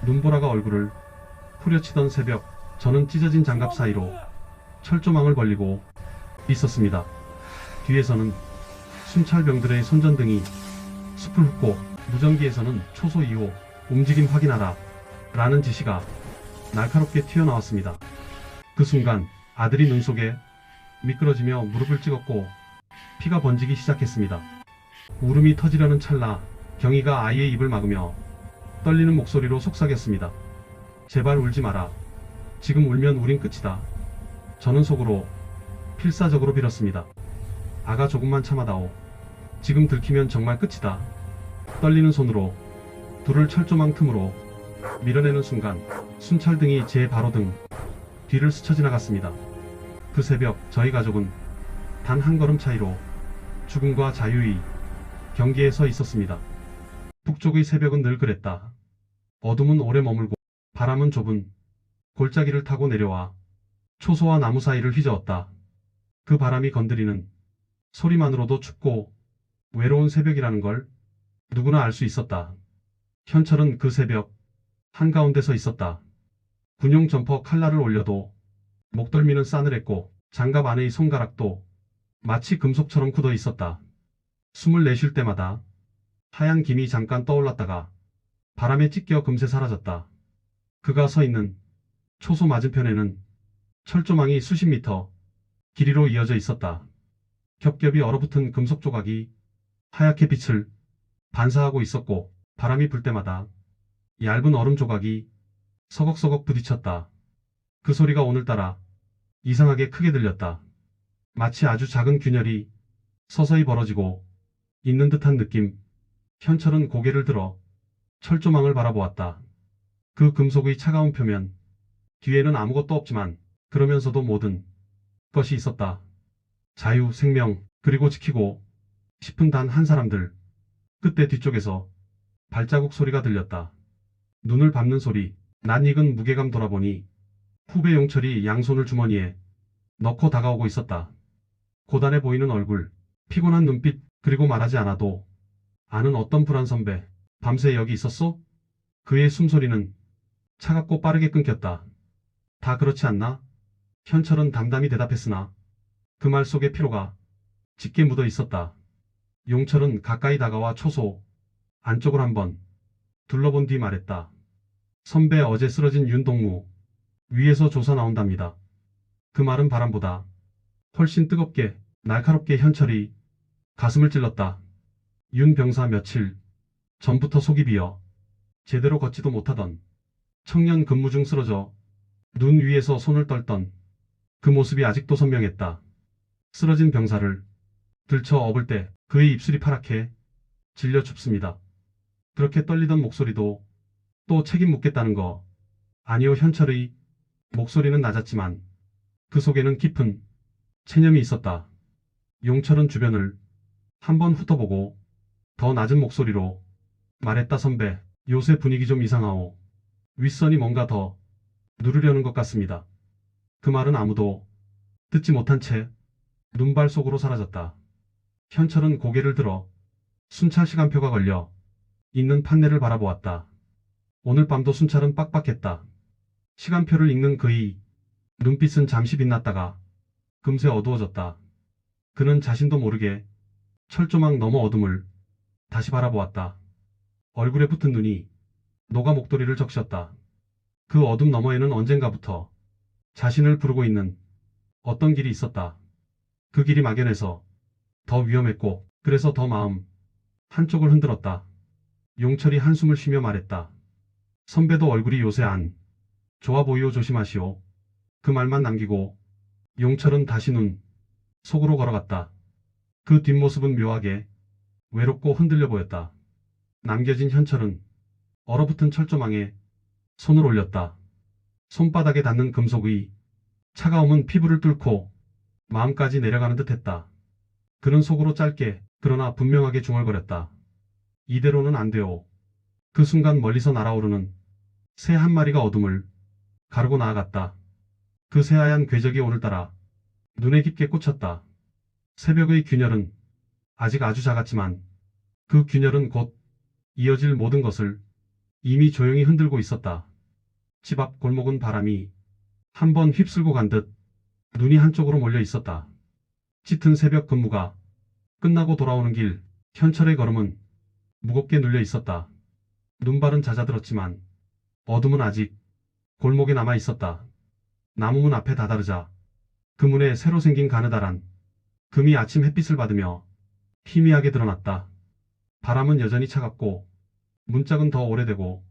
눈보라가 얼굴을 후려치던 새벽, 저는 찢어진 장갑 사이로 철조망을 벌리고 있었습니다. 뒤에서는 순찰병들의 손전등이 숲을 훑고 무전기에서는 초소 2호 움직임 확인하라 라는 지시가 날카롭게 튀어나왔습니다. 그 순간 아들이 눈 속에 미끄러지며 무릎을 찍었고 피가 번지기 시작했습니다. 울음이 터지려는 찰나 경희가 아이의 입을 막으며 떨리는 목소리로 속삭였습니다. 제발 울지 마라. 지금 울면 우린 끝이다. 저는 속으로 필사적으로 빌었습니다. 아가 조금만 참아다오. 지금 들키면 정말 끝이다. 떨리는 손으로 둘을 철조망 틈으로 밀어내는 순간 순찰등이 제 바로 등 뒤를 스쳐 지나갔습니다. 그 새벽 저희 가족은 단 한 걸음 차이로 죽음과 자유의 경계에 서 있었습니다. 북쪽의 새벽은 늘 그랬다. 어둠은 오래 머물고 바람은 좁은 골짜기를 타고 내려와 초소와 나무 사이를 휘저었다. 그 바람이 건드리는 소리만으로도 춥고 외로운 새벽이라는 걸 누구나 알 수 있었다. 현철은 그 새벽 한가운데 서 있었다. 군용 점퍼 칼날을 올려도 목덜미는 싸늘했고 장갑 안의 손가락도 마치 금속처럼 굳어 있었다. 숨을 내쉴 때마다 하얀 김이 잠깐 떠올랐다가 바람에 찢겨 금세 사라졌다. 그가 서 있는 초소 맞은편에는 철조망이 수십 미터 길이로 이어져 있었다. 겹겹이 얼어붙은 금속 조각이 하얗게 빛을 반사하고 있었고 바람이 불 때마다 얇은 얼음 조각이 서걱서걱 부딪혔다. 그 소리가 오늘따라 이상하게 크게 들렸다. 마치 아주 작은 균열이 서서히 벌어지고 있는 듯한 느낌. 현철은 고개를 들어 철조망을 바라보았다. 그 금속의 차가운 표면 뒤에는 아무것도 없지만 그러면서도 모든 것이 있었다. 자유, 생명, 그리고 지키고 싶은 단 한 사람들. 그때 뒤쪽에서 발자국 소리가 들렸다. 눈을 밟는 소리. 낯익은 무게감 돌아보니 후배 용철이 양손을 주머니에 넣고 다가오고 있었다. 고단해 보이는 얼굴, 피곤한 눈빛, 그리고 말하지 않아도 아는 어떤 불안 선배. 밤새 여기 있었어? 그의 숨소리는 차갑고 빠르게 끊겼다. 다 그렇지 않나? 현철은 담담히 대답했으나 그 말 속에 피로가 짙게 묻어 있었다. 용철은 가까이 다가와 초소 안쪽을 한번 둘러본 뒤 말했다. 선배 어제 쓰러진 윤동무 위에서 조사 나온답니다. 그 말은 바람보다 훨씬 뜨겁게 날카롭게 현철이 가슴을 찔렀다. 윤 병사 며칠 전부터 속이 비어 제대로 걷지도 못하던 청년 근무 중 쓰러져 눈 위에서 손을 떨던 그 모습이 아직도 선명했다. 쓰러진 병사를 들쳐 업을 때 그의 입술이 파랗게 질려 춥습니다. 그렇게 떨리던 목소리도 또 책임 묻겠다는 거 아니요. 현철의 목소리는 낮았지만 그 속에는 깊은 체념이 있었다. 용철은 주변을 한번 훑어보고 더 낮은 목소리로 말했다. 선배, 요새 분위기 좀 이상하오. 윗선이 뭔가 더 누르려는 것 같습니다. 그 말은 아무도 듣지 못한 채 눈발 속으로 사라졌다. 현철은 고개를 들어 순찰 시간표가 걸려 있는 판넬을 바라보았다. 오늘 밤도 순찰은 빡빡했다. 시간표를 읽는 그의 눈빛은 잠시 빛났다가 금세 어두워졌다. 그는 자신도 모르게 철조망 너머 어둠을 다시 바라보았다. 얼굴에 붙은 눈이 녹아 목도리를 적셨다. 그 어둠 너머에는 언젠가부터 자신을 부르고 있는 어떤 길이 있었다. 그 길이 막연해서 더 위험했고 그래서 더 마음 한쪽을 흔들었다. 용철이 한숨을 쉬며 말했다. 선배도 얼굴이 요새 안 좋아 보이오. 조심하시오. 그 말만 남기고 용철은 다시 눈 속으로 걸어갔다. 그 뒷모습은 묘하게 외롭고 흔들려 보였다. 남겨진 현철은 얼어붙은 철조망에 손을 올렸다. 손바닥에 닿는 금속의 차가움은 피부를 뚫고 마음까지 내려가는 듯 했다. 그는 속으로 짧게 그러나 분명하게 중얼거렸다. 이대로는 안 돼요. 그 순간 멀리서 날아오르는 새 한 마리가 어둠을 가르고 나아갔다. 그 새하얀 궤적이 오늘따라 눈에 깊게 꽂혔다. 새벽의 균열은 아직 아주 작았지만 그 균열은 곧 이어질 모든 것을 이미 조용히 흔들고 있었다. 집 앞 골목은 바람이 한번 휩쓸고 간 듯 눈이 한쪽으로 몰려 있었다. 짙은 새벽 근무가 끝나고 돌아오는 길, 현철의 걸음은 무겁게 눌려 있었다. 눈발은 잦아들었지만 어둠은 아직 골목에 남아 있었다. 나무문 앞에 다다르자 그 문에 새로 생긴 가느다란 금이 아침 햇빛을 받으며 희미하게 드러났다. 바람은 여전히 차갑고 문짝은 더 오래되고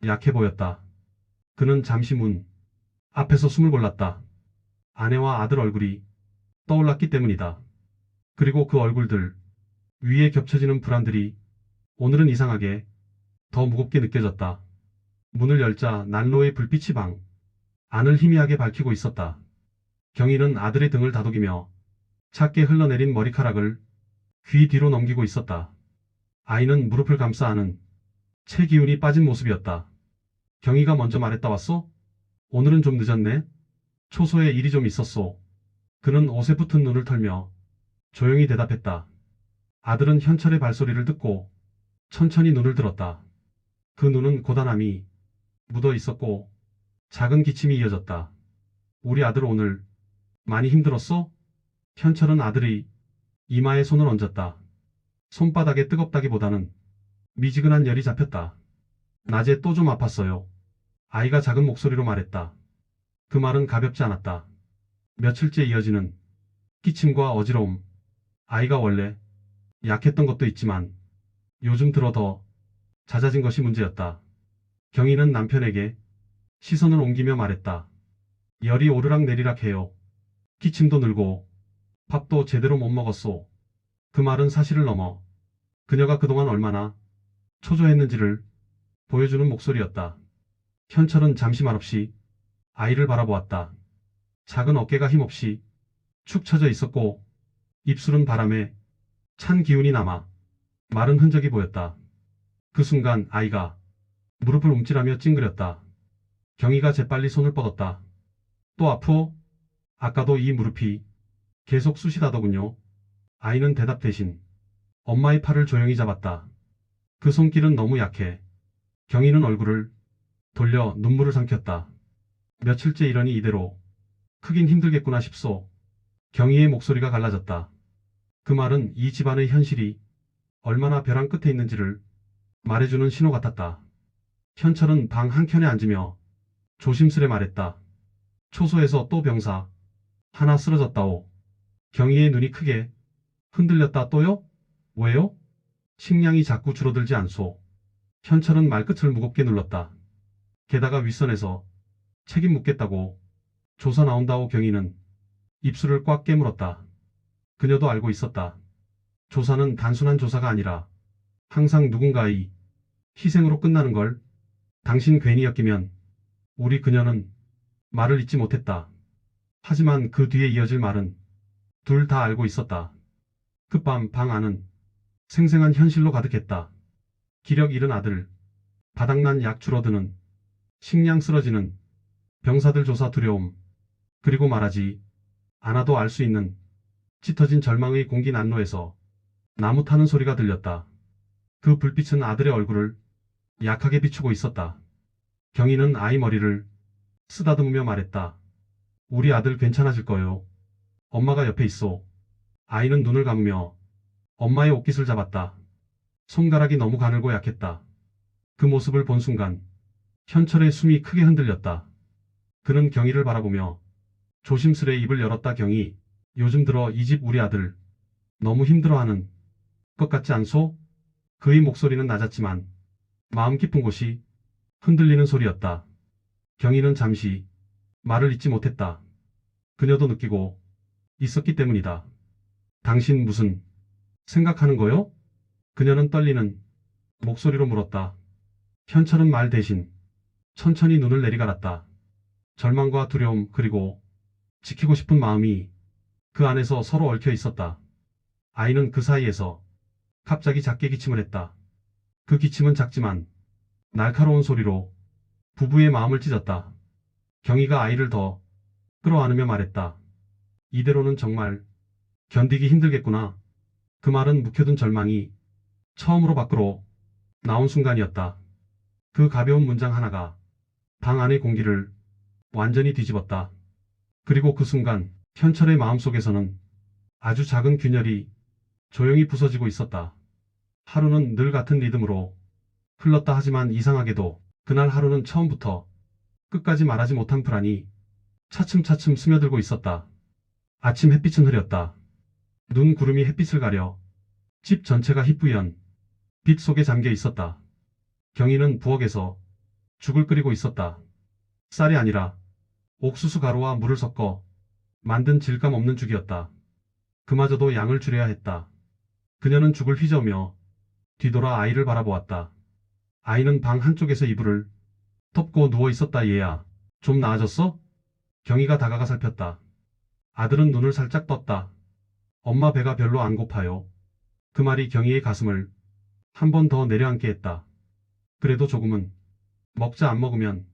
약해 보였다. 그는 잠시 문 앞에서 숨을 골랐다. 아내와 아들 얼굴이 떠올랐기 때문이다. 그리고 그 얼굴들 위에 겹쳐지는 불안들이 오늘은 이상하게 더 무겁게 느껴졌다. 문을 열자 난로의 불빛이 방 안을 희미하게 밝히고 있었다. 경희는 아들의 등을 다독이며 작게 흘러내린 머리카락을 귀 뒤로 넘기고 있었다. 아이는 무릎을 감싸 안은 채 기운이 빠진 모습이었다. 경희가 먼저 말했다 왔어? 오늘은 좀 늦었네? 초소에 일이 좀 있었소. 그는 옷에 붙은 눈을 털며 조용히 대답했다. 아들은 현철의 발소리를 듣고 천천히 눈을 들었다. 그 눈은 고단함이 묻어 있었고 작은 기침이 이어졌다. 우리 아들 오늘 많이 힘들었어? 현철은 아들의 이마에 손을 얹었다. 손바닥에 뜨겁다기보다는 미지근한 열이 잡혔다. 낮에 또 좀 아팠어요. 아이가 작은 목소리로 말했다. 그 말은 가볍지 않았다. 며칠째 이어지는 기침과 어지러움. 아이가 원래 약했던 것도 있지만 요즘 들어 더 잦아진 것이 문제였다. 경희는 남편에게 시선을 옮기며 말했다. 열이 오르락 내리락 해요. 기침도 늘고 밥도 제대로 못 먹었소. 그 말은 사실을 넘어 그녀가 그동안 얼마나 초조했는지를 보여주는 목소리였다. 현철은 잠시 말없이 아이를 바라보았다. 작은 어깨가 힘없이 축 처져 있었고 입술은 바람에 찬 기운이 남아 마른 흔적이 보였다. 그 순간 아이가 무릎을 움찔하며 찡그렸다. 경희가 재빨리 손을 뻗었다. 또 아프어? 아까도 이 무릎이 계속 쑤시다더군요. 아이는 대답 대신 엄마의 팔을 조용히 잡았다. 그 손길은 너무 약해. 경희는 얼굴을 돌려 눈물을 삼켰다. 며칠째 이러니 이대로 크긴 힘들겠구나 싶소. 경희의 목소리가 갈라졌다. 그 말은 이 집안의 현실이 얼마나 벼랑 끝에 있는지를 말해주는 신호 같았다. 현철은 방 한켠에 앉으며 조심스레 말했다. 초소에서 또 병사 하나 쓰러졌다오. 경희의 눈이 크게 흔들렸다. 또요? 왜요? 식량이 자꾸 줄어들지 않소. 현철은 말끝을 무겁게 눌렀다. 게다가 윗선에서 책임 묻겠다고 조사 나온다오. 경희는 입술을 꽉 깨물었다. 그녀도 알고 있었다. 조사는 단순한 조사가 아니라 항상 누군가의 희생으로 끝나는 걸. 당신 괜히 엮이면 우리. 그녀는 말을 잇지 못했다. 하지만 그 뒤에 이어질 말은 둘 다 알고 있었다. 그밤 방 안은 생생한 현실로 가득했다. 기력 잃은 아들, 바닥난 약 줄어드는, 식량 쓰러지는, 병사들 조사 두려움, 그리고 말하지 않아도 알 수 있는 짙어진 절망의 공기. 난로에서 나무 타는 소리가 들렸다. 그 불빛은 아들의 얼굴을 약하게 비추고 있었다. 경희는 아이 머리를 쓰다듬으며 말했다. 우리 아들 괜찮아질 거요. 엄마가 옆에 있어. 아이는 눈을 감으며 엄마의 옷깃을 잡았다. 손가락이 너무 가늘고 약했다. 그 모습을 본 순간 현철의 숨이 크게 흔들렸다. 그는 경희를 바라보며 조심스레 입을 열었다. 경희, 요즘 들어 이 집 우리 아들 너무 힘들어하는 것 같지 않소? 그의 목소리는 낮았지만 마음 깊은 곳이 흔들리는 소리였다. 경희는 잠시 말을 잇지 못했다. 그녀도 느끼고 있었기 때문이다. 당신 무슨 생각하는 거요? 그녀는 떨리는 목소리로 물었다. 현철은 말 대신 천천히 눈을 내리깔았다. 절망과 두려움 그리고 지키고 싶은 마음이 그 안에서 서로 얽혀 있었다. 아이는 그 사이에서 갑자기 작게 기침을 했다. 그 기침은 작지만 날카로운 소리로 부부의 마음을 찢었다. 경희가 아이를 더 끌어안으며 말했다. 이대로는 정말 견디기 힘들겠구나. 그 말은 묵혀둔 절망이 처음으로 밖으로 나온 순간이었다. 그 가벼운 문장 하나가 방 안의 공기를 완전히 뒤집었다. 그리고 그 순간 현철의 마음속에서는 아주 작은 균열이 조용히 부서지고 있었다. 하루는 늘 같은 리듬으로 흘렀다. 하지만 이상하게도 그날 하루는 처음부터 끝까지 말하지 못한 불안이 차츰차츰 스며들고 있었다. 아침 햇빛은 흐렸다. 눈 구름이 햇빛을 가려 집 전체가 희뿌연 빛 속에 잠겨 있었다. 경희는 부엌에서 죽을 끓이고 있었다. 쌀이 아니라 옥수수 가루와 물을 섞어 만든 질감 없는 죽이었다. 그마저도 양을 줄여야 했다. 그녀는 죽을 휘저으며 뒤돌아 아이를 바라보았다. 아이는 방 한쪽에서 이불을 덮고 누워 있었다. 얘야, 좀 나아졌어? 경희가 다가가 살폈다. 아들은 눈을 살짝 떴다. 엄마, 배가 별로 안 고파요. 그 말이 경희의 가슴을 한 번 더 내려앉게 했다. 그래도 조금은 먹자. 안 먹으면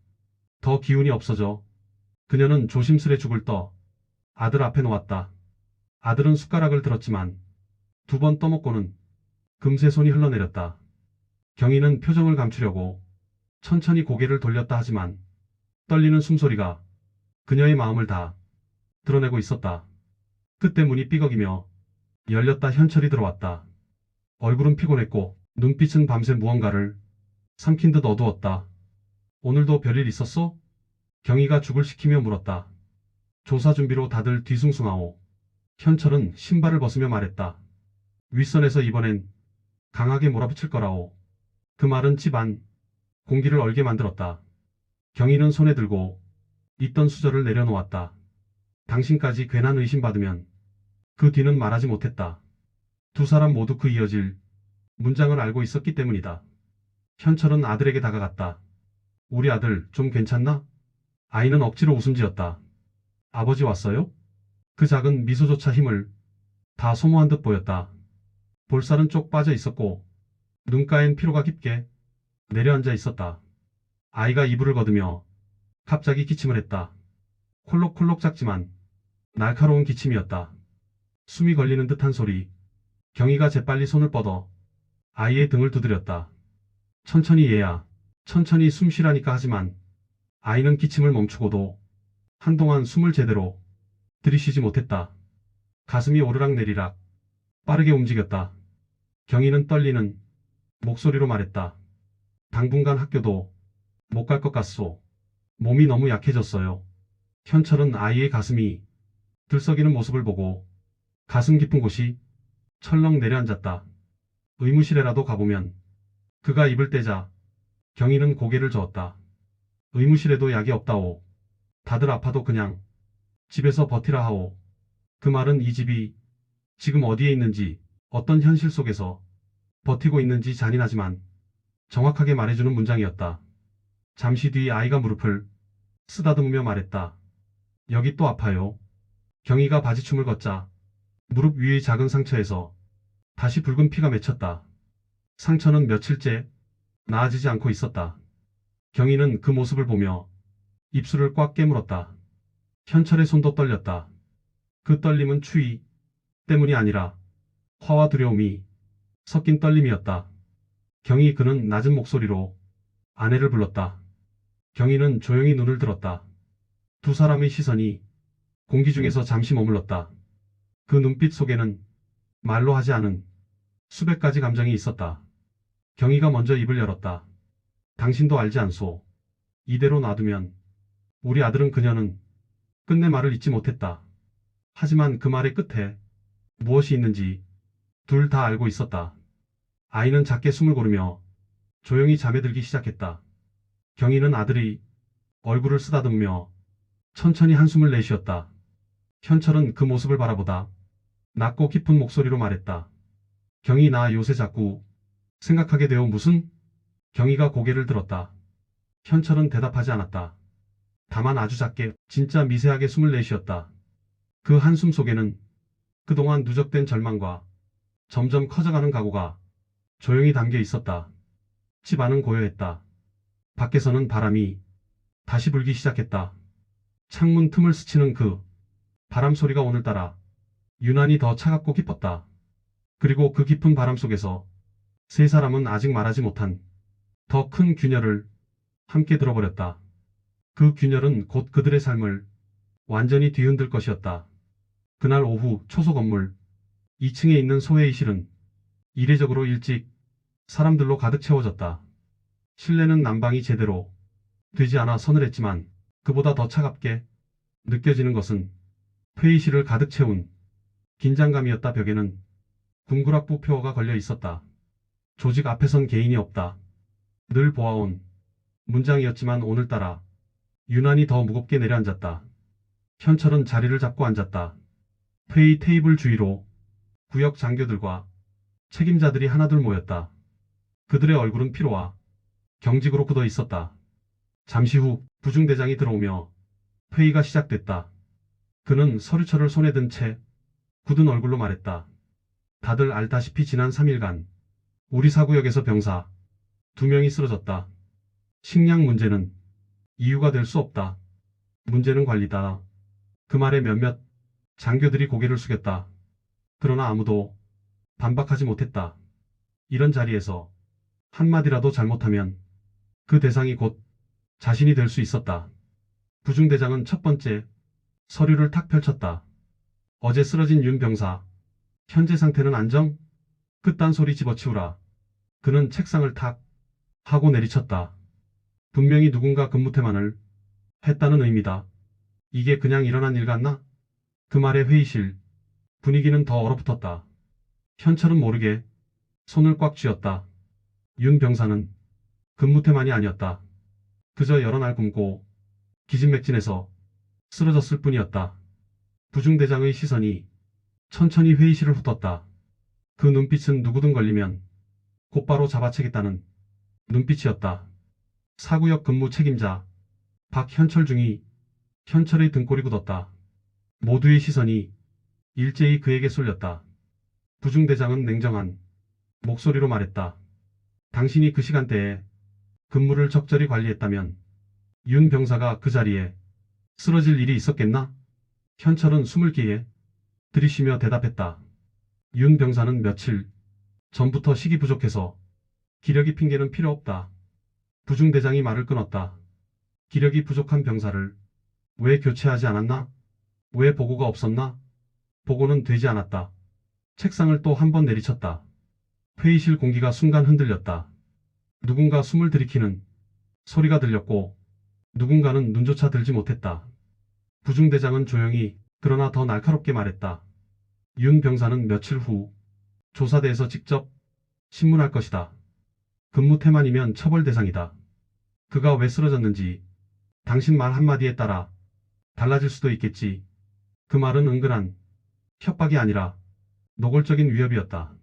더 기운이 없어져. 그녀는 조심스레 죽을 떠 아들 앞에 놓았다. 아들은 숟가락을 들었지만 2번 떠먹고는 금세 손이 흘러내렸다. 경희는 표정을 감추려고 천천히 고개를 돌렸다. 하지만 떨리는 숨소리가 그녀의 마음을 다 드러내고 있었다. 그때 문이 삐걱이며 열렸다. 현철이 들어왔다. 얼굴은 피곤했고 눈빛은 밤새 무언가를 삼킨 듯 어두웠다. 오늘도 별일 있었어? 경희가 죽을 시키며 물었다. 조사 준비로 다들 뒤숭숭하오. 현철은 신발을 벗으며 말했다. 윗선에서 이번엔 강하게 몰아붙일 거라오. 그 말은 집 안 공기를 얼게 만들었다. 경희는 손에 들고 있던 수저를 내려놓았다. 당신까지 괜한 의심받으면 그 뒤는 말하지 못했다. 두 사람 모두 그 이어질 문장을 알고 있었기 때문이다. 현철은 아들에게 다가갔다. 우리 아들 좀 괜찮나? 아이는 억지로 웃음 지었다. 아버지 왔어요? 그 작은 미소조차 힘을 다 소모한 듯 보였다. 볼살은 쪽 빠져 있었고 눈가엔 피로가 깊게 내려앉아 있었다. 아이가 이불을 걷으며 갑자기 기침을 했다. 콜록콜록 작지만 날카로운 기침이었다. 숨이 걸리는 듯한 소리. 경희가 재빨리 손을 뻗어 아이의 등을 두드렸다. 천천히 얘야. 천천히 숨 쉬라니까. 하지만 아이는 기침을 멈추고도 한동안 숨을 제대로 들이쉬지 못했다. 가슴이 오르락내리락 빠르게 움직였다. 경희는 떨리는 목소리로 말했다. 당분간 학교도 못 갈 것 같소. 몸이 너무 약해졌어요. 현철은 아이의 가슴이 들썩이는 모습을 보고 가슴 깊은 곳이 철렁 내려앉았다. 의무실에라도 가보면. 그가 입을 떼자 경희는 고개를 저었다. 의무실에도 약이 없다오. 다들 아파도 그냥 집에서 버티라 하오. 그 말은 이 집이 지금 어디에 있는지, 어떤 현실 속에서 버티고 있는지 잔인하지만 정확하게 말해주는 문장이었다. 잠시 뒤 아이가 무릎을 쓰다듬으며 말했다. 여기 또 아파요. 경희가 바지춤을 걷자 무릎 위의 작은 상처에서 다시 붉은 피가 맺혔다. 상처는 며칠째 나아지지 않고 있었다. 경희는 그 모습을 보며 입술을 꽉 깨물었다. 현철의 손도 떨렸다. 그 떨림은 추위 때문이 아니라 화와 두려움이 섞인 떨림이었다. 경희, 그는 낮은 목소리로 아내를 불렀다. 경희는 조용히 눈을 들었다. 두 사람의 시선이 공기 중에서 잠시 머물렀다. 그 눈빛 속에는 말로 하지 않은 수백 가지 감정이 있었다. 경희가 먼저 입을 열었다. 당신도 알지 않소. 이대로 놔두면 우리 아들은. 그녀는 끝내 말을 잇지 못했다. 하지만 그 말의 끝에 무엇이 있는지 둘 다 알고 있었다. 아이는 작게 숨을 고르며 조용히 잠에 들기 시작했다. 경희는 아들의 얼굴을 쓰다듬으며 천천히 한숨을 내쉬었다. 현철은 그 모습을 바라보다 낮고 깊은 목소리로 말했다. 경희, 나 요새 자꾸 생각하게 되어. 무슨? 경희가 고개를 들었다. 현철은 대답하지 않았다. 다만 아주 작게, 진짜 미세하게 숨을 내쉬었다. 그 한숨 속에는 그동안 누적된 절망과 점점 커져가는 각오가 조용히 담겨 있었다. 집 안은 고요했다. 밖에서는 바람이 다시 불기 시작했다. 창문 틈을 스치는 그 바람 소리가 오늘따라 유난히 더 차갑고 깊었다. 그리고 그 깊은 바람 속에서 세 사람은 아직 말하지 못한 더 큰 균열을 함께 들어버렸다. 그 균열은 곧 그들의 삶을 완전히 뒤흔들 것이었다. 그날 오후 초소 건물 2층에 있는 소회의실은 이례적으로 일찍 사람들로 가득 채워졌다. 실내는 난방이 제대로 되지 않아 서늘했지만 그보다 더 차갑게 느껴지는 것은 회의실을 가득 채운 긴장감이었다. 벽에는 군구락부 표어가 걸려 있었다. 조직 앞에선 개인이 없다. 늘 보아온 문장이었지만 오늘따라 유난히 더 무겁게 내려앉았다. 현철은 자리를 잡고 앉았다. 회의 테이블 주위로 구역 장교들과 책임자들이 하나둘 모였다. 그들의 얼굴은 피로와 경직으로 굳어 있었다. 잠시 후 부중대장이 들어오며 회의가 시작됐다. 그는 서류철을 손에 든 채 굳은 얼굴로 말했다. 다들 알다시피 지난 3일간 우리 사구역에서 병사 2명이 쓰러졌다. 식량 문제는 이유가 될 수 없다. 문제는 관리다. 그 말에 몇몇 장교들이 고개를 숙였다. 그러나 아무도 반박하지 못했다. 이런 자리에서 한마디라도 잘못하면 그 대상이 곧 자신이 될 수 있었다. 부중대장은 첫 번째 서류를 탁 펼쳤다. 어제 쓰러진 윤 병사. 현재 상태는 안정? 그딴 소리 집어치우라. 그는 책상을 탁 하고 내리쳤다. 분명히 누군가 근무 태만을 했다는 의미다. 이게 그냥 일어난 일 같나? 그 말에 회의실 분위기는 더 얼어붙었다. 현철은 모르게 손을 꽉 쥐었다. 윤 병사는 근무 태만이 아니었다. 그저 여러 날 굶고 기진맥진해서 쓰러졌을 뿐이었다. 부중대장의 시선이 천천히 회의실을 훑었다. 그 눈빛은 누구든 걸리면 곧바로 잡아채겠다는 눈빛이었다. 사구역 근무 책임자 박현철 중이 현철의 등골이 굳었다. 모두의 시선이 일제히 그에게 쏠렸다. 부중대장은 냉정한 목소리로 말했다. 당신이 그 시간대에 근무를 적절히 관리했다면 윤 병사가 그 자리에 쓰러질 일이 있었겠나? 현철은 숨을 끼에 들이쉬며 대답했다. 윤 병사는 며칠 전부터 식이 부족해서 기력이 핑계는 필요 없다. 부중대장이 말을 끊었다. 기력이 부족한 병사를 왜 교체하지 않았나? 왜 보고가 없었나? 보고는 되지 않았다. 책상을 또 한 번 내리쳤다. 회의실 공기가 순간 흔들렸다. 누군가 숨을 들이키는 소리가 들렸고 누군가는 눈조차 들지 못했다. 부중대장은 조용히 그러나 더 날카롭게 말했다. 윤 병사는 며칠 후 조사대에서 직접 신문할 것이다. 근무 태만이면 처벌 대상이다. 그가 왜 쓰러졌는지 당신 말 한마디에 따라 달라질 수도 있겠지. 그 말은 은근한 협박이 아니라 노골적인 위협이었다.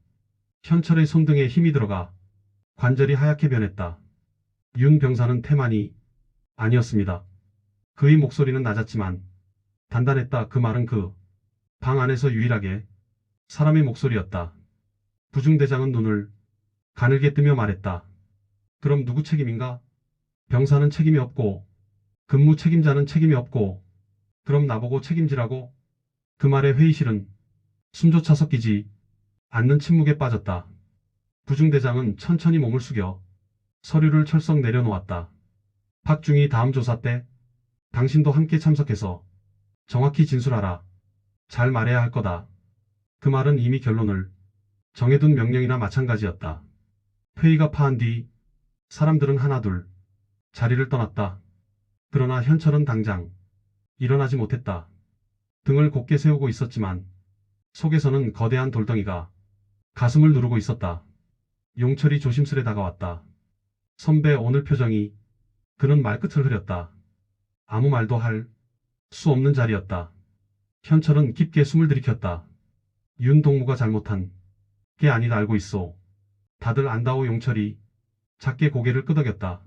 현철의 손등에 힘이 들어가 관절이 하얗게 변했다. 윤 병사는 태만이 아니었습니다. 그의 목소리는 낮았지만 단단했다. 그 말은 그 방 안에서 유일하게 사람의 목소리였다. 부중대장은 눈을 가늘게 뜨며 말했다. 그럼 누구 책임인가? 병사는 책임이 없고 근무 책임자는 책임이 없고 그럼 나보고 책임지라고? 그 말에 회의실은 숨조차 섞이지 않는 침묵에 빠졌다. 부중대장은 천천히 몸을 숙여 서류를 철썩 내려놓았다. 박중희 다음 조사 때 당신도 함께 참석해서 정확히 진술하라. 잘 말해야 할 거다. 그 말은 이미 결론을 정해둔 명령이나 마찬가지였다. 회의가 파한 뒤 사람들은 하나둘 자리를 떠났다. 그러나 현철은 당장 일어나지 못했다. 등을 곧게 세우고 있었지만 속에서는 거대한 돌덩이가 가슴을 누르고 있었다. 용철이 조심스레 다가왔다. 선배 오늘 표정이. 그는 말끝을 흐렸다. 아무 말도 할 수 없는 자리였다. 현철은 깊게 숨을 들이켰다. 윤 동무가 잘못한 게 아니다 알고 있어. 다들 안다오. 용철이 작게 고개를 끄덕였다.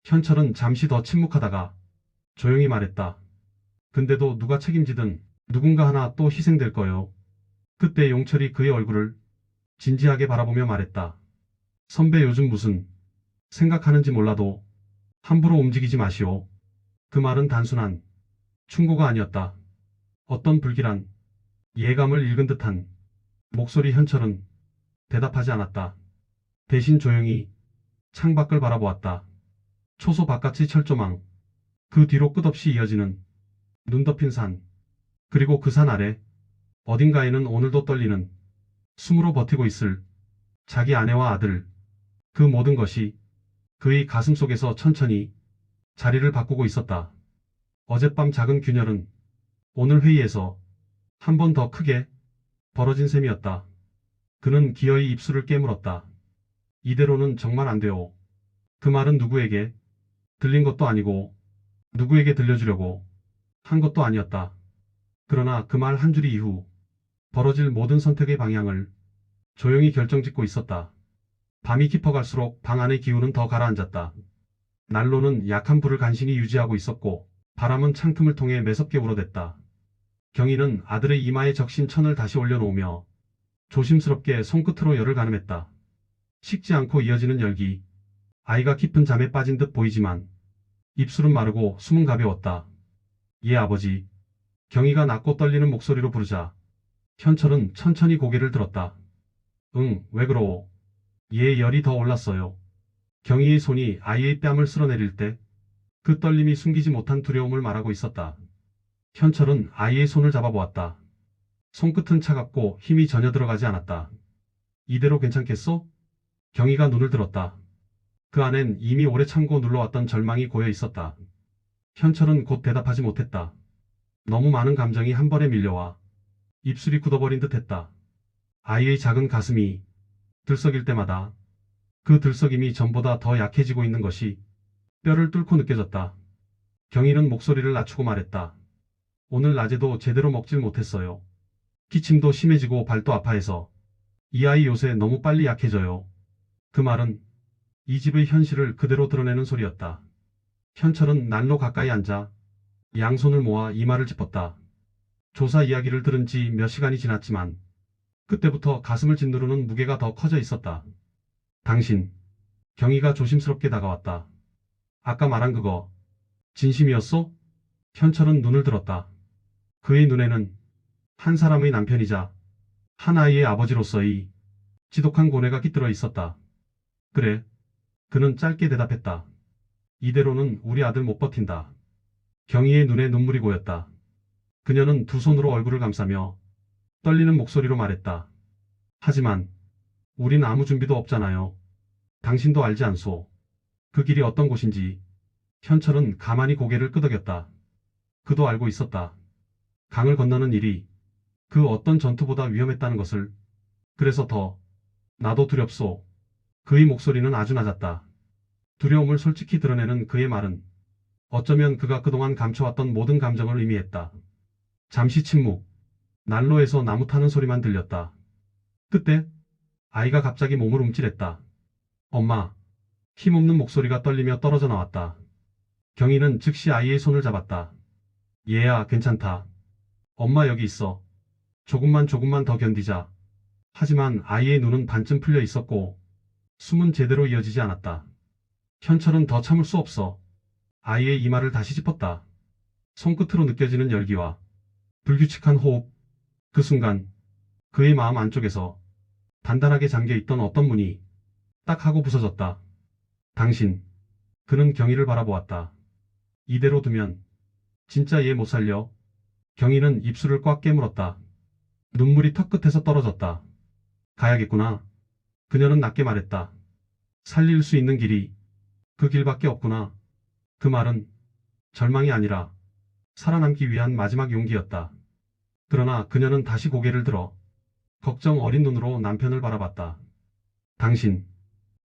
현철은 잠시 더 침묵하다가 조용히 말했다. 근데도 누가 책임지든 누군가 하나 또 희생될 거요. 그때 용철이 그의 얼굴을 진지하게 바라보며 말했다. 선배 요즘 무슨 생각하는지 몰라도 함부로 움직이지 마시오. 그 말은 단순한 충고가 아니었다. 어떤 불길한 예감을 읽은 듯한 목소리. 현철은 대답하지 않았다. 대신 조용히 창밖을 바라보았다. 초소 바깥의 철조망, 그 뒤로 끝없이 이어지는 눈 덮인 산, 그리고 그 산 아래 어딘가에는 오늘도 떨리는 숨으로 버티고 있을 자기 아내와 아들, 그 모든 것이 그의 가슴 속에서 천천히 자리를 바꾸고 있었다. 어젯밤 작은 균열은 오늘 회의에서 한 번 더 크게 벌어진 셈이었다. 그는 기어이 입술을 깨물었다. 이대로는 정말 안 돼요. 그 말은 누구에게 들린 것도 아니고 누구에게 들려주려고 한 것도 아니었다. 그러나 그 말 한 줄이 이후 벌어질 모든 선택의 방향을 조용히 결정짓고 있었다. 밤이 깊어갈수록 방 안의 기운은 더 가라앉았다. 난로는 약한 불을 간신히 유지하고 있었고 바람은 창틈을 통해 매섭게 울어댔다. 경희는 아들의 이마에 적신 천을 다시 올려놓으며 조심스럽게 손끝으로 열을 가늠했다. 식지 않고 이어지는 열기. 아이가 깊은 잠에 빠진 듯 보이지만 입술은 마르고 숨은 가벼웠다. 예, 아버지. 경희가 낮고 떨리는 목소리로 부르자 현철은 천천히 고개를 들었다. 응, 왜 그러오? 얘의 열이 더 올랐어요. 경희의 손이 아이의 뺨을 쓸어내릴 때 그 떨림이 숨기지 못한 두려움을 말하고 있었다. 현철은 아이의 손을 잡아보았다. 손끝은 차갑고 힘이 전혀 들어가지 않았다. 이대로 괜찮겠소? 경희가 눈을 들었다. 그 안엔 이미 오래 참고 눌러왔던 절망이 고여 있었다. 현철은 곧 대답하지 못했다. 너무 많은 감정이 한 번에 밀려와 입술이 굳어버린 듯 했다. 아이의 작은 가슴이 들썩일 때마다 그 들썩임이 전보다 더 약해지고 있는 것이 뼈를 뚫고 느껴졌다. 경희는 목소리를 낮추고 말했다. 오늘 낮에도 제대로 먹질 못했어요. 기침도 심해지고 발도 아파해서 이 아이 요새 너무 빨리 약해져요. 그 말은 이 집의 현실을 그대로 드러내는 소리였다. 현철은 난로 가까이 앉아 양손을 모아 이마를 짚었다. 조사 이야기를 들은 지 몇 시간이 지났지만 그때부터 가슴을 짓누르는 무게가 더 커져 있었다. 당신, 경희가 조심스럽게 다가왔다. 아까 말한 그거 진심이었소? 현철은 눈을 들었다. 그의 눈에는 한 사람의 남편이자 한 아이의 아버지로서의 지독한 고뇌가 깃들어 있었다. 그래. 그는 짧게 대답했다. 이대로는 우리 아들 못 버틴다. 경희의 눈에 눈물이 고였다. 그녀는 두 손으로 얼굴을 감싸며 떨리는 목소리로 말했다. 하지만 우린 아무 준비도 없잖아요. 당신도 알지 않소. 그 길이 어떤 곳인지. 현철은 가만히 고개를 끄덕였다. 그도 알고 있었다. 강을 건너는 일이 그 어떤 전투보다 위험했다는 것을. 그래서 더 나도 두렵소. 그의 목소리는 아주 낮았다. 두려움을 솔직히 드러내는 그의 말은 어쩌면 그가 그동안 감춰왔던 모든 감정을 의미했다. 잠시 침묵. 난로에서 나무 타는 소리만 들렸다. 그때 아이가 갑자기 몸을 움찔했다. 엄마. 힘없는 목소리가 떨리며 떨어져 나왔다. 경희는 즉시 아이의 손을 잡았다. 얘야, 괜찮다. 엄마 여기 있어. 조금만 더 견디자. 하지만 아이의 눈은 반쯤 풀려 있었고 숨은 제대로 이어지지 않았다. 현철은 더 참을 수 없어 아이의 이마를 다시 짚었다. 손끝으로 느껴지는 열기와 불규칙한 호흡. 그 순간 그의 마음 안쪽에서 단단하게 잠겨있던 어떤 문이 딱 하고 부서졌다. 당신. 그는 경희를 바라보았다. 이대로 두면 진짜 얘 못 살려. 경희는 입술을 꽉 깨물었다. 눈물이 턱끝에서 떨어졌다. 가야겠구나. 그녀는 낮게 말했다. 살릴 수 있는 길이 그 길밖에 없구나. 그 말은 절망이 아니라 살아남기 위한 마지막 용기였다. 그러나 그녀는 다시 고개를 들어 걱정 어린 눈으로 남편을 바라봤다. 당신,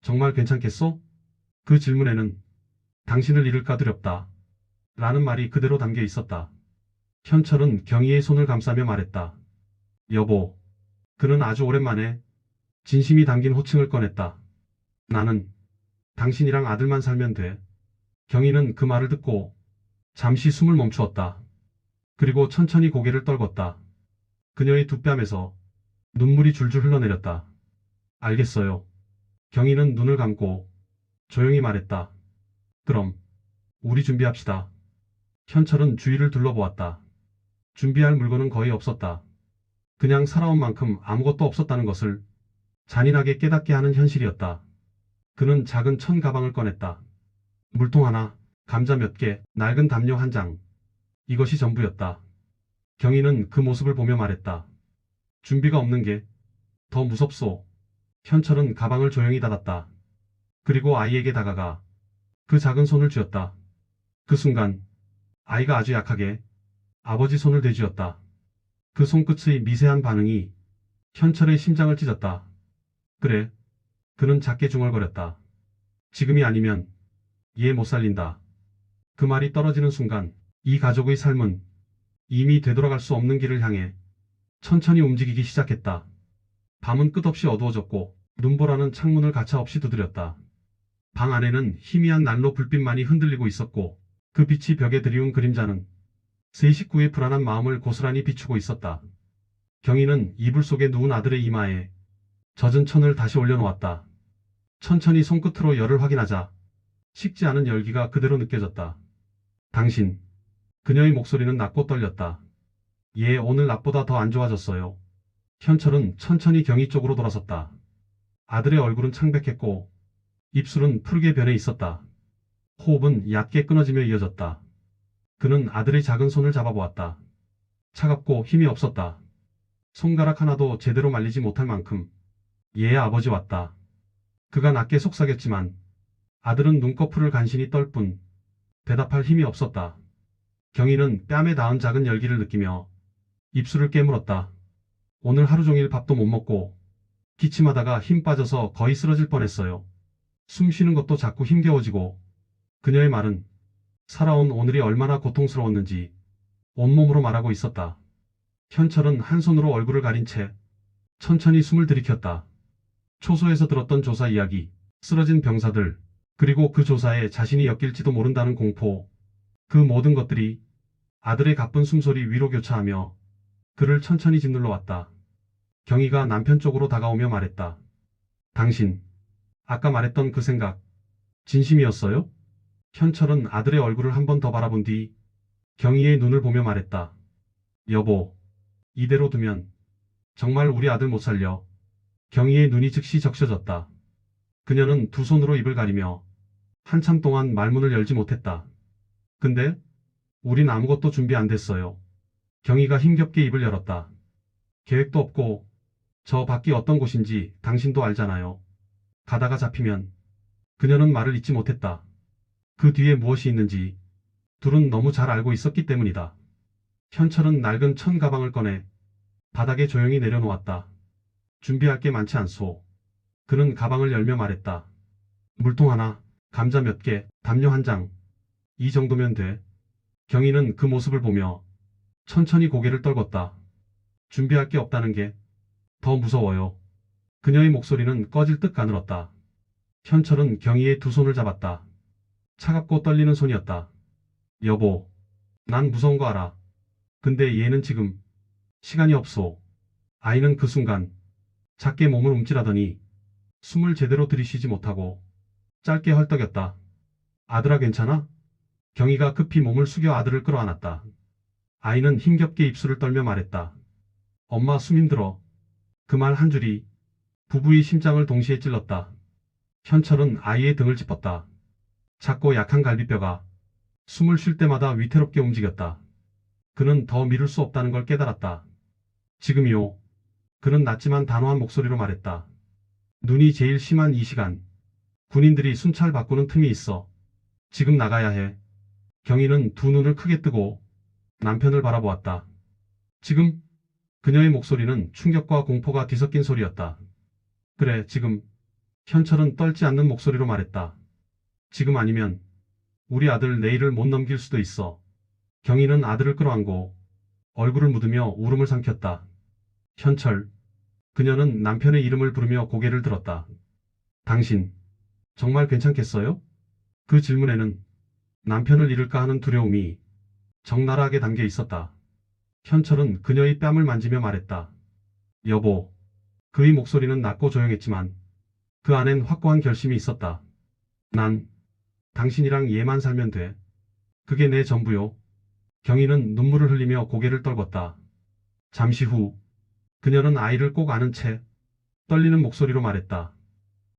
정말 괜찮겠소? 그 질문에는 당신을 잃을까 두렵다. 라는 말이 그대로 담겨 있었다. 현철은 경희의 손을 감싸며 말했다. 여보. 그는 아주 오랜만에 진심이 담긴 호칭을 꺼냈다. 나는 당신이랑 아들만 살면 돼. 경희는 그 말을 듣고 잠시 숨을 멈추었다. 그리고 천천히 고개를 떨궜다. 그녀의 두 뺨에서 눈물이 줄줄 흘러내렸다. 알겠어요. 경희는 눈을 감고 조용히 말했다. 그럼 우리 준비합시다. 현철은 주위를 둘러보았다. 준비할 물건은 거의 없었다. 그냥 살아온 만큼 아무것도 없었다는 것을 잔인하게 깨닫게 하는 현실이었다. 그는 작은 천 가방을 꺼냈다. 물통 하나, 감자 몇 개, 낡은 담요 한 장. 이것이 전부였다. 경희는 그 모습을 보며 말했다. 준비가 없는 게 더 무섭소. 현철은 가방을 조용히 닫았다. 그리고 아이에게 다가가 그 작은 손을 쥐었다. 그 순간 아이가 아주 약하게 아버지 손을 대쥐었다. 그 손끝의 미세한 반응이 현철의 심장을 찢었다. 그래, 그는 작게 중얼거렸다. 지금이 아니면 얘 못 살린다. 그 말이 떨어지는 순간 이 가족의 삶은 이미 되돌아갈 수 없는 길을 향해 천천히 움직이기 시작했다. 밤은 끝없이 어두워졌고 눈보라는 창문을 가차없이 두드렸다. 방 안에는 희미한 난로 불빛만이 흔들리고 있었고 그 빛이 벽에 드리운 그림자는 세 식구의 불안한 마음을 고스란히 비추고 있었다. 경희는 이불 속에 누운 아들의 이마에 젖은 천을 다시 올려놓았다. 천천히 손끝으로 열을 확인하자 식지 않은 열기가 그대로 느껴졌다. 당신. 그녀의 목소리는 낮고 떨렸다. 얘 오늘 낮보다 더 안 좋아졌어요. 현철은 천천히 경희 쪽으로 돌아섰다. 아들의 얼굴은 창백했고 입술은 푸르게 변해 있었다. 호흡은 얕게 끊어지며 이어졌다. 그는 아들의 작은 손을 잡아보았다. 차갑고 힘이 없었다. 손가락 하나도 제대로 말리지 못할 만큼. 얘의 아버지 왔다. 그가 낮게 속삭였지만 아들은 눈꺼풀을 간신히 떨 뿐 대답할 힘이 없었다. 경희는 뺨에 닿은 작은 열기를 느끼며 입술을 깨물었다. 오늘 하루 종일 밥도 못 먹고 기침하다가 힘 빠져서 거의 쓰러질 뻔했어요. 숨 쉬는 것도 자꾸 힘겨워지고 그녀의 말은 살아온 오늘이 얼마나 고통스러웠는지 온몸으로 말하고 있었다. 현철은 한 손으로 얼굴을 가린 채 천천히 숨을 들이켰다. 초소에서 들었던 조사 이야기, 쓰러진 병사들, 그리고 그 조사에 자신이 엮일지도 모른다는 공포, 그 모든 것들이 아들의 가쁜 숨소리 위로 교차하며 그를 천천히 짓눌러 왔다. 경희가 남편 쪽으로 다가오며 말했다. 당신, 아까 말했던 그 생각, 진심이었어요? 현철은 아들의 얼굴을 한 번 더 바라본 뒤 경희의 눈을 보며 말했다. 여보, 이대로 두면 정말 우리 아들 못 살려. 경희의 눈이 즉시 적셔졌다. 그녀는 두 손으로 입을 가리며 한참 동안 말문을 열지 못했다. 근데 우린 아무것도 준비 안 됐어요. 경희가 힘겹게 입을 열었다. 계획도 없고 저 밖이 어떤 곳인지 당신도 알잖아요. 가다가 잡히면. 그녀는 말을 잇지 못했다. 그 뒤에 무엇이 있는지 둘은 너무 잘 알고 있었기 때문이다. 현철은 낡은 천 가방을 꺼내 바닥에 조용히 내려놓았다. 준비할 게 많지 않소. 그는 가방을 열며 말했다. 물통 하나, 감자 몇 개, 담요 한 장. 이 정도면 돼. 경희는 그 모습을 보며 천천히 고개를 떨궜다. 준비할 게 없다는 게 더 무서워요. 그녀의 목소리는 꺼질 듯 가늘었다. 현철은 경희의 두 손을 잡았다. 차갑고 떨리는 손이었다. 여보, 난 무서운 거 알아. 근데 얘는 지금 시간이 없소. 아이는 그 순간 작게 몸을 움찔하더니 숨을 제대로 들이쉬지 못하고 짧게 헐떡였다. 아들아 괜찮아? 경희가 급히 몸을 숙여 아들을 끌어안았다. 아이는 힘겹게 입술을 떨며 말했다. 엄마 숨 힘들어. 그 말 한 줄이 부부의 심장을 동시에 찔렀다. 현철은 아이의 등을 짚었다. 작고 약한 갈비뼈가 숨을 쉴 때마다 위태롭게 움직였다. 그는 더 미룰 수 없다는 걸 깨달았다. 지금이요. 그는 낮지만 단호한 목소리로 말했다. 눈이 제일 심한 이 시간. 군인들이 순찰 바꾸는 틈이 있어. 지금 나가야 해. 경희는 두 눈을 크게 뜨고 남편을 바라보았다. 지금? 그녀의 목소리는 충격과 공포가 뒤섞인 소리였다. 그래, 지금. 현철은 떨지 않는 목소리로 말했다. 지금 아니면 우리 아들 내일을 못 넘길 수도 있어. 경희는 아들을 끌어안고 얼굴을 묻으며 울음을 삼켰다. 현철. 그녀는 남편의 이름을 부르며 고개를 들었다. 당신, 정말 괜찮겠어요? 그 질문에는 남편을 잃을까 하는 두려움이 적나라하게 담겨 있었다. 현철은 그녀의 뺨을 만지며 말했다. 여보. 그의 목소리는 낮고 조용했지만 그 안엔 확고한 결심이 있었다. 난 당신이랑 얘만 살면 돼. 그게 내 전부요. 경희는 눈물을 흘리며 고개를 떨궜다. 잠시 후 그녀는 아이를 꼭 안은 채 떨리는 목소리로 말했다.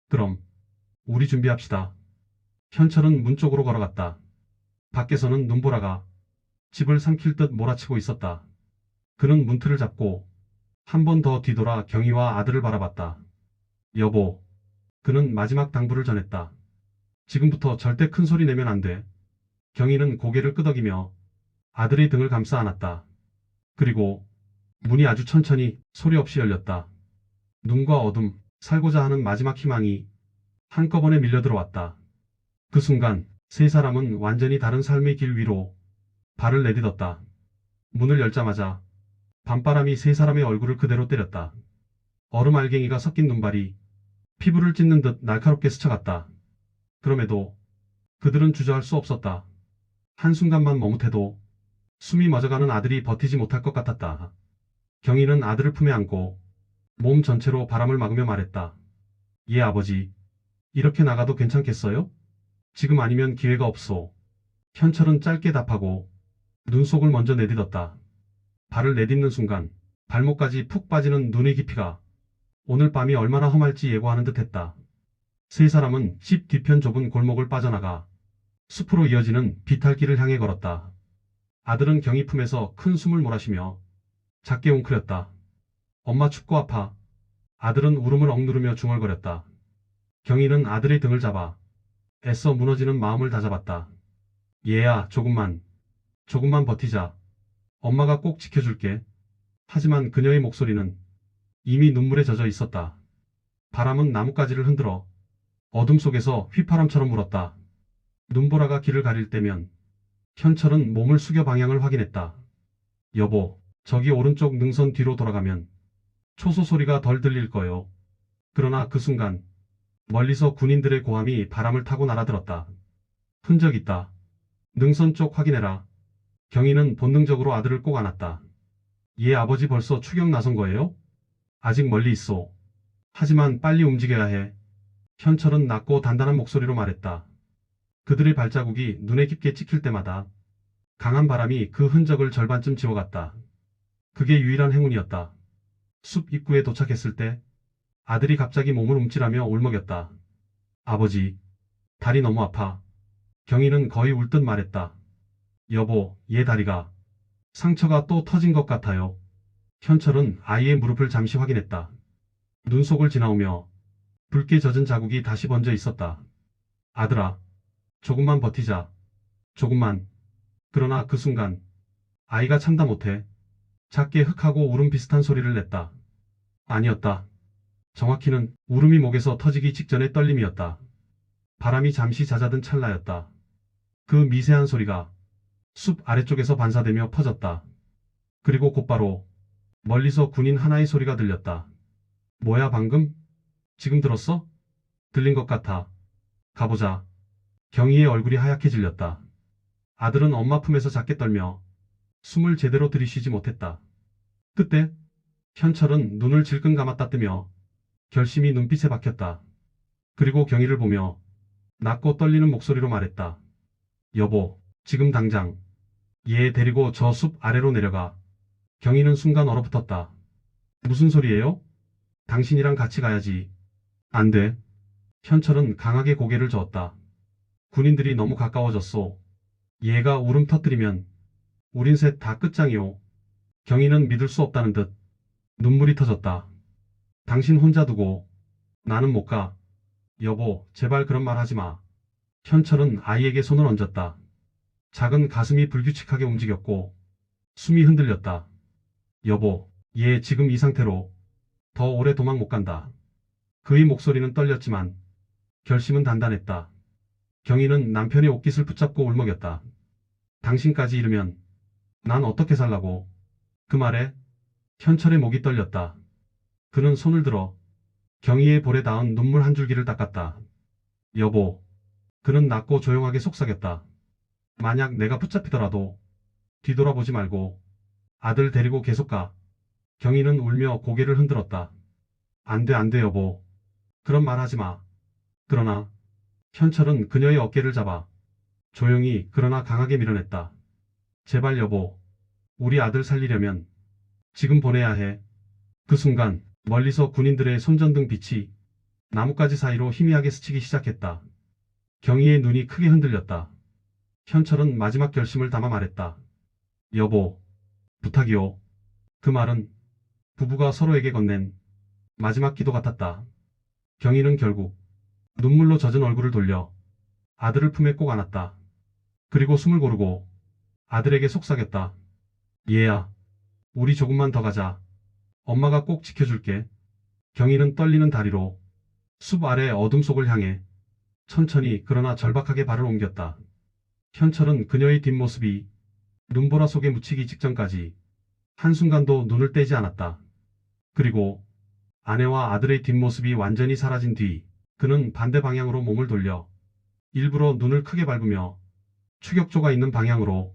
그럼 우리 준비합시다. 현철은 문 쪽으로 걸어갔다. 밖에서는 눈보라가 집을 삼킬 듯 몰아치고 있었다. 그는 문틀을 잡고 한 번 더 뒤돌아 경희와 아들을 바라봤다. 여보. 그는 마지막 당부를 전했다. 지금부터 절대 큰 소리 내면 안 돼. 경희는 고개를 끄덕이며 아들의 등을 감싸 안았다. 그리고 문이 아주 천천히 소리 없이 열렸다. 눈과 어둠, 살고자 하는 마지막 희망이 한꺼번에 밀려들어왔다. 그 순간 세 사람은 완전히 다른 삶의 길 위로 발을 내딛었다. 문을 열자마자 밤바람이 세 사람의 얼굴을 그대로 때렸다. 얼음 알갱이가 섞인 눈발이 피부를 찢는 듯 날카롭게 스쳐갔다. 그럼에도 그들은 주저할 수 없었다. 한순간만 머뭇해도 숨이 멎어가는 아들이 버티지 못할 것 같았다. 경희는 아들을 품에 안고 몸 전체로 바람을 막으며 말했다. 예, 아버지. 이렇게 나가도 괜찮겠어요? 지금 아니면 기회가 없소. 현철은 짧게 답하고 눈속을 먼저 내딛었다. 발을 내딛는 순간 발목까지 푹 빠지는 눈의 깊이가 오늘 밤이 얼마나 험할지 예고하는 듯했다. 세 사람은 집 뒤편 좁은 골목을 빠져나가 숲으로 이어지는 비탈길을 향해 걸었다. 아들은 경희 품에서 큰 숨을 몰아쉬며 작게 웅크렸다. 엄마 춥고 아파. 아들은 울음을 억누르며 중얼거렸다. 경희는 아들의 등을 잡아 애써 무너지는 마음을 다잡았다. 얘야, 조금만 버티자. 엄마가 꼭 지켜줄게. 하지만 그녀의 목소리는 이미 눈물에 젖어 있었다. 바람은 나뭇가지를 흔들어 어둠 속에서 휘파람처럼 불었다. 눈보라가 길을 가릴 때면 현철은 몸을 숙여 방향을 확인했다. 여보, 저기 오른쪽 능선 뒤로 돌아가면 초소 소리가 덜 들릴 거요. 그러나 그 순간 멀리서 군인들의 고함이 바람을 타고 날아들었다. 흔적 있다. 능선 쪽 확인해라. 경희는 본능적으로 아들을 꼭 안았다. 얘 아버지 벌써 추격 나선 거예요? 아직 멀리 있어. 하지만 빨리 움직여야 해. 현철은 낮고 단단한 목소리로 말했다. 그들의 발자국이 눈에 깊게 찍힐 때마다 강한 바람이 그 흔적을 절반쯤 지워갔다. 그게 유일한 행운이었다. 숲 입구에 도착했을 때 아들이 갑자기 몸을 움찔하며 울먹였다. 아버지, 다리 너무 아파. 경희는 거의 울 듯 말했다. 여보, 얘 다리가 상처가 또 터진 것 같아요. 현철은 아이의 무릎을 잠시 확인했다. 눈 속을 지나오며 붉게 젖은 자국이 다시 번져 있었다. 아들아, 조금만 버티자. 조금만. 그러나 그 순간 아이가 참다 못해 작게 흑하고 울음 비슷한 소리를 냈다. 아니었다. 정확히는 울음이 목에서 터지기 직전의 떨림이었다. 바람이 잠시 잦아든 찰나였다. 그 미세한 소리가 숲 아래쪽에서 반사되며 퍼졌다. 그리고 곧바로 멀리서 군인 하나의 소리가 들렸다. 뭐야 방금? 지금 들었어? 들린 것 같아. 가보자. 경희의 얼굴이 하얗게 질렸다. 아들은 엄마 품에서 작게 떨며 숨을 제대로 들이쉬지 못했다. 그때 현철은 눈을 질끈 감았다 뜨며 결심이 눈빛에 박혔다. 그리고 경희를 보며 낮고 떨리는 목소리로 말했다. 여보, 지금 당장 얘 데리고 저 숲 아래로 내려가. 경희는 순간 얼어붙었다. 무슨 소리예요? 당신이랑 같이 가야지. 안 돼. 현철은 강하게 고개를 저었다. 군인들이 너무 가까워졌소. 얘가 울음 터뜨리면 우린 셋 다 끝장이오. 경희는 믿을 수 없다는 듯 눈물이 터졌다. 당신 혼자 두고 나는 못 가. 여보, 제발 그런 말 하지 마. 현철은 아이에게 손을 얹었다. 작은 가슴이 불규칙하게 움직였고 숨이 흔들렸다. 여보, 얘 지금 이 상태로 더 오래 도망 못 간다. 그의 목소리는 떨렸지만 결심은 단단했다. 경희는 남편의 옷깃을 붙잡고 울먹였다. 당신까지 잃으면 난 어떻게 살라고. 그 말에 현철의 목이 떨렸다. 그는 손을 들어 경희의 볼에 닿은 눈물 한 줄기를 닦았다. 여보. 그는 낮고 조용하게 속삭였다. 만약 내가 붙잡히더라도 뒤돌아보지 말고 아들 데리고 계속 가. 경희는 울며 고개를 흔들었다. 안 돼 여보. 그런 말 하지 마. 그러나 현철은 그녀의 어깨를 잡아 조용히 그러나 강하게 밀어냈다. 제발 여보. 우리 아들 살리려면 지금 보내야 해. 그 순간 멀리서 군인들의 손전등 빛이 나뭇가지 사이로 희미하게 스치기 시작했다. 경희의 눈이 크게 흔들렸다. 현철은 마지막 결심을 담아 말했다. 여보, 부탁이요. 그 말은 부부가 서로에게 건넨 마지막 기도 같았다. 경희는 결국 눈물로 젖은 얼굴을 돌려 아들을 품에 꼭 안았다. 그리고 숨을 고르고 아들에게 속삭였다. 얘야, 우리 조금만 더 가자. 엄마가 꼭 지켜줄게. 경희는 떨리는 다리로 숲 아래 어둠 속을 향해 천천히 그러나 절박하게 발을 옮겼다. 현철은 그녀의 뒷모습이 눈보라 속에 묻히기 직전까지 한순간도 눈을 떼지 않았다. 그리고 아내와 아들의 뒷모습이 완전히 사라진 뒤 그는 반대 방향으로 몸을 돌려 일부러 눈을 크게 밟으며 추격조가 있는 방향으로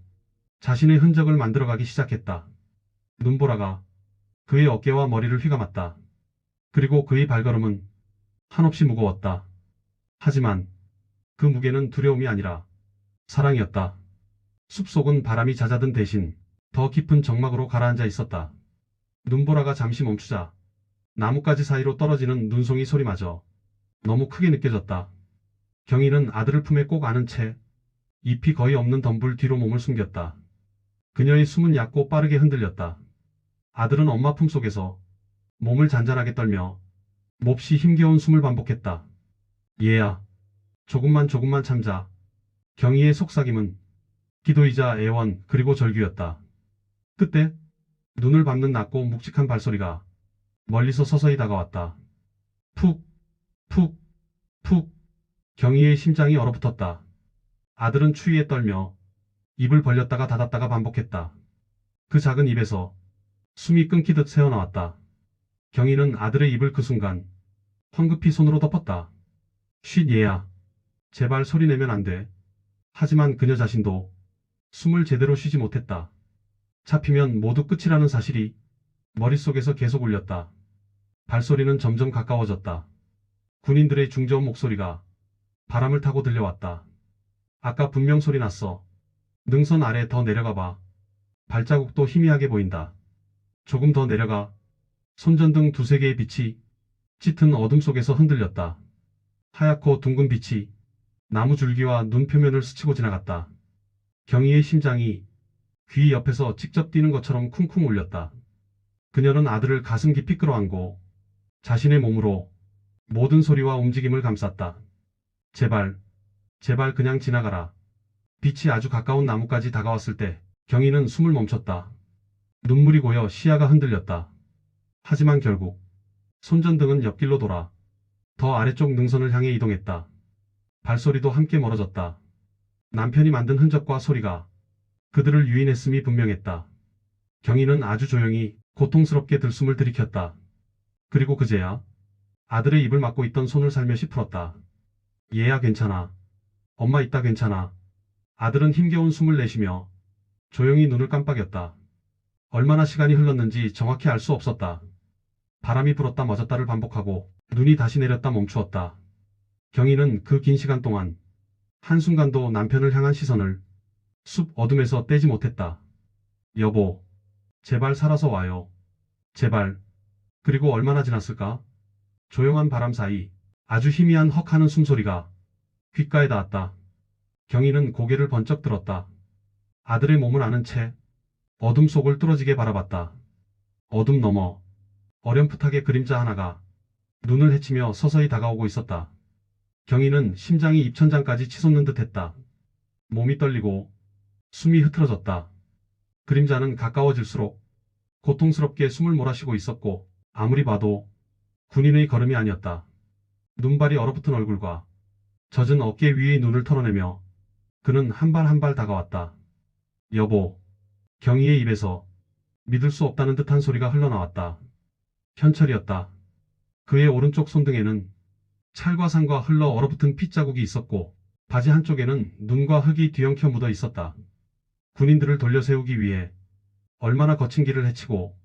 자신의 흔적을 만들어가기 시작했다. 눈보라가 그의 어깨와 머리를 휘감았다. 그리고 그의 발걸음은 한없이 무거웠다. 하지만 그 무게는 두려움이 아니라 사랑이었다. 숲속은 바람이 잦아든 대신 더 깊은 정막으로 가라앉아 있었다. 눈보라가 잠시 멈추자 나뭇가지 사이로 떨어지는 눈송이 소리마저 너무 크게 느껴졌다. 경희는 아들을 품에 꼭 안은 채 잎이 거의 없는 덤불 뒤로 몸을 숨겼다. 그녀의 숨은 얕고 빠르게 흔들렸다. 아들은 엄마 품속에서 몸을 잔잔하게 떨며 몹시 힘겨운 숨을 반복했다. 얘야, 조금만 참자. 경희의 속삭임은 기도이자 애원 그리고 절규였다. 그때 눈을 밟는 낮고 묵직한 발소리가 멀리서 서서히 다가왔다. 푹, 푹, 푹. 경희의 심장이 얼어붙었다. 아들은 추위에 떨며 입을 벌렸다가 닫았다가 반복했다. 그 작은 입에서 숨이 끊기듯 새어나왔다. 경희는 아들의 입을 그 순간 황급히 손으로 덮었다. 쉿 얘야. 제발 소리내면 안 돼. 하지만 그녀 자신도 숨을 제대로 쉬지 못했다. 잡히면 모두 끝이라는 사실이 머릿속에서 계속 울렸다. 발소리는 점점 가까워졌다. 군인들의 중저음 목소리가 바람을 타고 들려왔다. 아까 분명 소리 났어. 능선 아래 더 내려가 봐. 발자국도 희미하게 보인다. 조금 더 내려가. 손전등 두세 개의 빛이 짙은 어둠 속에서 흔들렸다. 하얗고 둥근 빛이 나무 줄기와 눈 표면을 스치고 지나갔다. 경희의 심장이 귀 옆에서 직접 뛰는 것처럼 쿵쿵 울렸다. 그녀는 아들을 가슴 깊이 끌어안고 자신의 몸으로 모든 소리와 움직임을 감쌌다. 제발, 제발 그냥 지나가라. 빛이 아주 가까운 나무까지 다가왔을 때 경희는 숨을 멈췄다. 눈물이 고여 시야가 흔들렸다. 하지만 결국 손전등은 옆길로 돌아 더 아래쪽 능선을 향해 이동했다. 발소리도 함께 멀어졌다. 남편이 만든 흔적과 소리가 그들을 유인했음이 분명했다. 경희는 아주 조용히 고통스럽게 들숨을 들이켰다. 그리고 그제야 아들의 입을 막고 있던 손을 살며시 풀었다. 얘야 괜찮아. 엄마 있다 괜찮아. 아들은 힘겨운 숨을 내쉬며 조용히 눈을 깜빡였다. 얼마나 시간이 흘렀는지 정확히 알 수 없었다. 바람이 불었다 멎었다를 반복하고 눈이 다시 내렸다 멈추었다. 경희는 그 긴 시간 동안 한순간도 남편을 향한 시선을 숲 어둠에서 떼지 못했다. 여보, 제발 살아서 와요. 제발. 그리고 얼마나 지났을까? 조용한 바람 사이 아주 희미한 헉하는 숨소리가 귓가에 닿았다. 경희는 고개를 번쩍 들었다. 아들의 몸을 아는 채 어둠 속을 뚫어지게 바라봤다. 어둠 너머 어렴풋하게 그림자 하나가 눈을 헤치며 서서히 다가오고 있었다. 경희는 심장이 입천장까지 치솟는 듯했다. 몸이 떨리고 숨이 흐트러졌다. 그림자는 가까워질수록 고통스럽게 숨을 몰아쉬고 있었고 아무리 봐도 군인의 걸음이 아니었다. 눈발이 얼어붙은 얼굴과 젖은 어깨 위의 눈을 털어내며 그는 한 발 한 발 다가왔다. 여보. 경희의 입에서 믿을 수 없다는 듯한 소리가 흘러나왔다. 현철이었다. 그의 오른쪽 손등에는 찰과산과 흘러 얼어붙은 핏자국이 있었고 바지 한쪽에는 눈과 흙이 뒤엉켜 묻어 있었다. 군인들을 돌려세우기 위해 얼마나 거친 길을 헤치고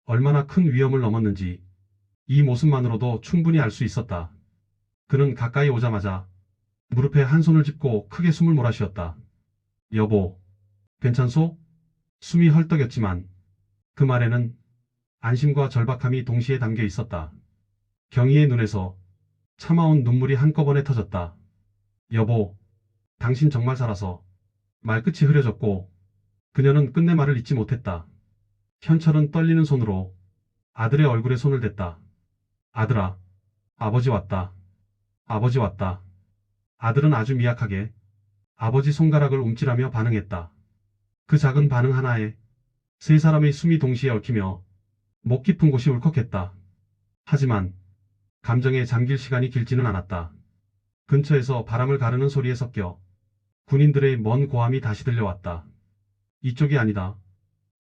얼마나 큰 위험을 넘었는지 이 모습만으로도 충분히 알 수 있었다. 그는 가까이 오자마자 무릎에 한 손을 짚고 크게 숨을 몰아쉬었다. 여보, 괜찮소? 숨이 헐떡였지만 그 말에는 안심과 절박함이 동시에 담겨 있었다. 경희의 눈에서 참아온 눈물이 한꺼번에 터졌다. 여보, 당신 정말 살아서. 말끝이 흐려졌고 그녀는 끝내 말을 잇지 못했다. 현철은 떨리는 손으로 아들의 얼굴에 손을 댔다. 아들아, 아버지 왔다. 아버지 왔다. 아들은 아주 미약하게 아버지 손가락을 움찔하며 반응했다. 그 작은 반응 하나에 세 사람의 숨이 동시에 얽히며 목 깊은 곳이 울컥했다. 하지만 감정에 잠길 시간이 길지는 않았다. 근처에서 바람을 가르는 소리에 섞여 군인들의 먼 고함이 다시 들려왔다. 이쪽이 아니다.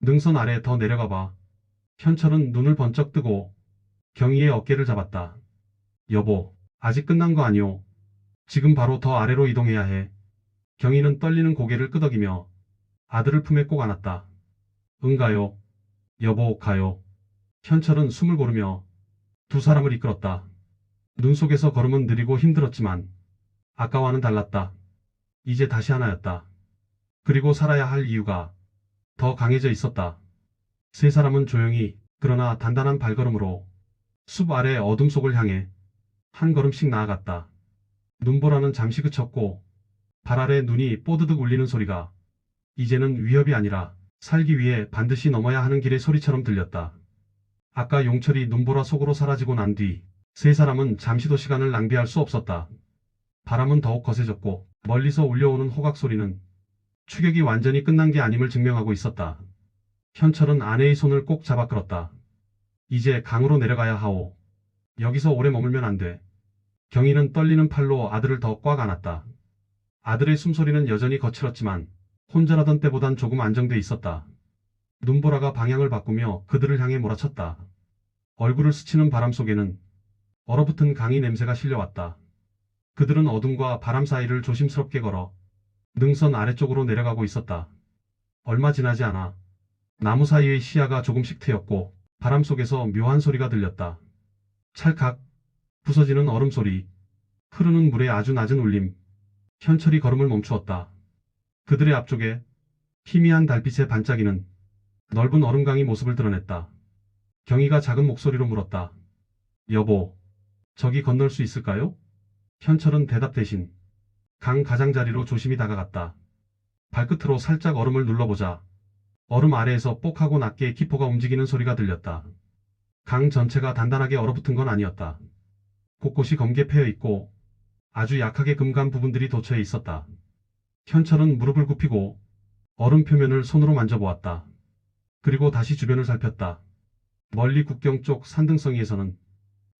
능선 아래 더 내려가봐. 현철은 눈을 번쩍 뜨고 경희의 어깨를 잡았다. 여보, 아직 끝난 거 아니오. 지금 바로 더 아래로 이동해야 해. 경희는 떨리는 고개를 끄덕이며 아들을 품에 꼭 안았다. 응, 가요. 여보, 가요. 현철은 숨을 고르며 두 사람을 이끌었다. 눈 속에서 걸음은 느리고 힘들었지만 아까와는 달랐다. 이제 다시 하나였다. 그리고 살아야 할 이유가 더 강해져 있었다. 세 사람은 조용히 그러나 단단한 발걸음으로 숲 아래 어둠 속을 향해 한 걸음씩 나아갔다. 눈보라는 잠시 그쳤고 발 아래 눈이 뽀드득 울리는 소리가 이제는 위협이 아니라 살기 위해 반드시 넘어야 하는 길의 소리처럼 들렸다. 아까 용철이 눈보라 속으로 사라지고 난 뒤 세 사람은 잠시도 시간을 낭비할 수 없었다. 바람은 더욱 거세졌고 멀리서 울려오는 호각 소리는 추격이 완전히 끝난 게 아님을 증명하고 있었다. 현철은 아내의 손을 꼭 잡아 끌었다. 이제 강으로 내려가야 하오. 여기서 오래 머물면 안 돼. 경희는 떨리는 팔로 아들을 더 꽉 안았다. 아들의 숨소리는 여전히 거칠었지만 혼자라던 때보단 조금 안정돼 있었다. 눈보라가 방향을 바꾸며 그들을 향해 몰아쳤다. 얼굴을 스치는 바람 속에는 얼어붙은 강의 냄새가 실려왔다. 그들은 어둠과 바람 사이를 조심스럽게 걸어 능선 아래쪽으로 내려가고 있었다. 얼마 지나지 않아 나무 사이의 시야가 조금씩 트였고 바람 속에서 묘한 소리가 들렸다. 찰칵 부서지는 얼음 소리, 흐르는 물의 아주 낮은 울림. 현철이 걸음을 멈추었다. 그들의 앞쪽에 희미한 달빛의 반짝이는 넓은 얼음강이 모습을 드러냈다. 경희가 작은 목소리로 물었다. 여보, 저기 건널 수 있을까요? 현철은 대답 대신 강 가장자리로 조심히 다가갔다. 발끝으로 살짝 얼음을 눌러보자 얼음 아래에서 뽁하고 낮게 기포가 움직이는 소리가 들렸다. 강 전체가 단단하게 얼어붙은 건 아니었다. 곳곳이 검게 패여 있고 아주 약하게 금간 부분들이 돋쳐 있었다. 현철은 무릎을 굽히고 얼음 표면을 손으로 만져보았다. 그리고 다시 주변을 살폈다. 멀리 국경 쪽 산등성이에서는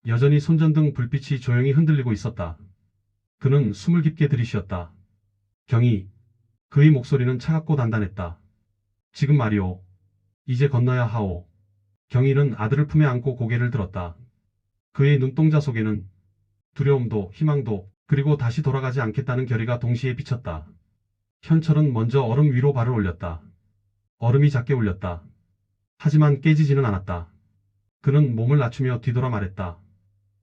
여전히 손전등 불빛이 조용히 흔들리고 있었다. 그는 숨을 깊게 들이쉬었다. 경희, 그의 목소리는 차갑고 단단했다. 지금 말이오. 이제 건너야 하오. 경희는 아들을 품에 안고 고개를 들었다. 그의 눈동자 속에는 두려움도 희망도 그리고 다시 돌아가지 않겠다는 결의가 동시에 비쳤다. 현철은 먼저 얼음 위로 발을 올렸다. 얼음이 작게 울렸다. 하지만 깨지지는 않았다. 그는 몸을 낮추며 뒤돌아 말했다.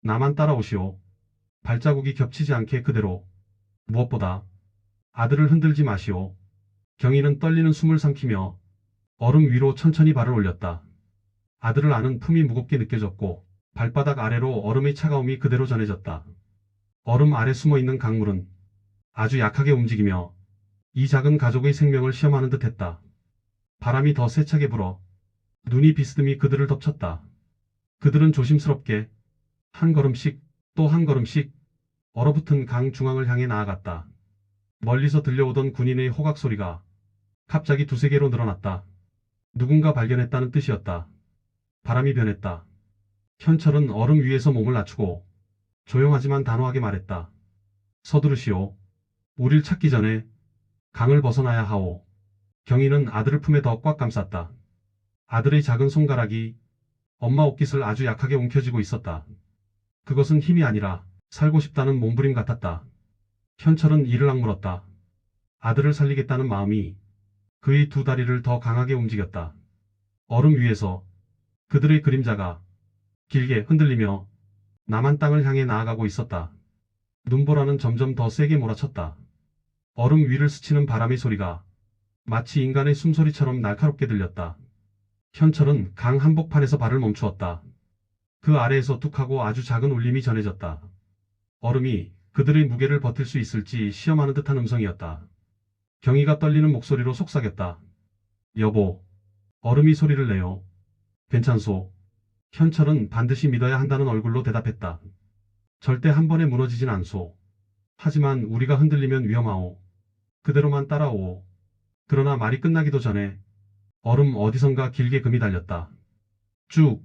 나만 따라오시오. 발자국이 겹치지 않게 그대로. 무엇보다 아들을 흔들지 마시오. 경희는 떨리는 숨을 삼키며 얼음 위로 천천히 발을 올렸다. 아들을 안은 품이 무겁게 느껴졌고 발바닥 아래로 얼음의 차가움이 그대로 전해졌다. 얼음 아래 숨어있는 강물은 아주 약하게 움직이며 이 작은 가족의 생명을 시험하는 듯했다. 바람이 더 세차게 불어 눈이 비스듬히 그들을 덮쳤다. 그들은 조심스럽게 한 걸음씩 또 한 걸음씩 얼어붙은 강 중앙을 향해 나아갔다. 멀리서 들려오던 군인의 호각 소리가 갑자기 두세 개로 늘어났다. 누군가 발견했다는 뜻이었다. 바람이 변했다. 현철은 얼음 위에서 몸을 낮추고 조용하지만 단호하게 말했다. 서두르시오. 우릴 찾기 전에 강을 벗어나야 하오. 경희는 아들을 품에 더 꽉 감쌌다. 아들의 작은 손가락이 엄마 옷깃을 아주 약하게 움켜쥐고 있었다. 그것은 힘이 아니라 살고 싶다는 몸부림 같았다. 현철은 이를 악물었다. 아들을 살리겠다는 마음이 그의 두 다리를 더 강하게 움직였다. 얼음 위에서 그들의 그림자가 길게 흔들리며 남한 땅을 향해 나아가고 있었다. 눈보라는 점점 더 세게 몰아쳤다. 얼음 위를 스치는 바람의 소리가 마치 인간의 숨소리처럼 날카롭게 들렸다. 현철은 강 한복판에서 발을 멈추었다. 그 아래에서 뚝하고 아주 작은 울림이 전해졌다. 얼음이 그들의 무게를 버틸 수 있을지 시험하는 듯한 음성이었다. 경희가 떨리는 목소리로 속삭였다. 여보, 얼음이 소리를 내요. 괜찮소. 현철은 반드시 믿어야 한다는 얼굴로 대답했다. 절대 한 번에 무너지진 않소. 하지만 우리가 흔들리면 위험하오. 그대로만 따라오오. 그러나 말이 끝나기도 전에 얼음 어디선가 길게 금이 달렸다. 쭉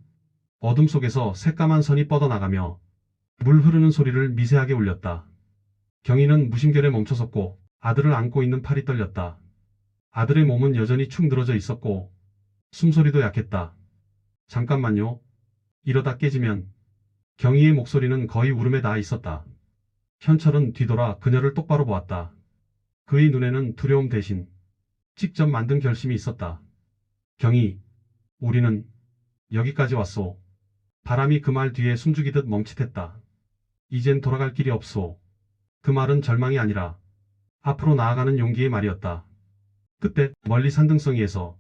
어둠 속에서 새까만 선이 뻗어나가며 물 흐르는 소리를 미세하게 울렸다. 경희는 무심결에 멈춰섰고 아들을 안고 있는 팔이 떨렸다. 아들의 몸은 여전히 축 늘어져 있었고 숨소리도 약했다. 잠깐만요. 이러다 깨지면. 경희의 목소리는 거의 울음에 닿아 있었다. 현철은 뒤돌아 그녀를 똑바로 보았다. 그의 눈에는 두려움 대신 직접 만든 결심이 있었다. 경희, 우리는 여기까지 왔소. 바람이 그 말 뒤에 숨죽이듯 멈칫했다. 이젠 돌아갈 길이 없소. 그 말은 절망이 아니라 앞으로 나아가는 용기의 말이었다. 그때 멀리 산등성이에서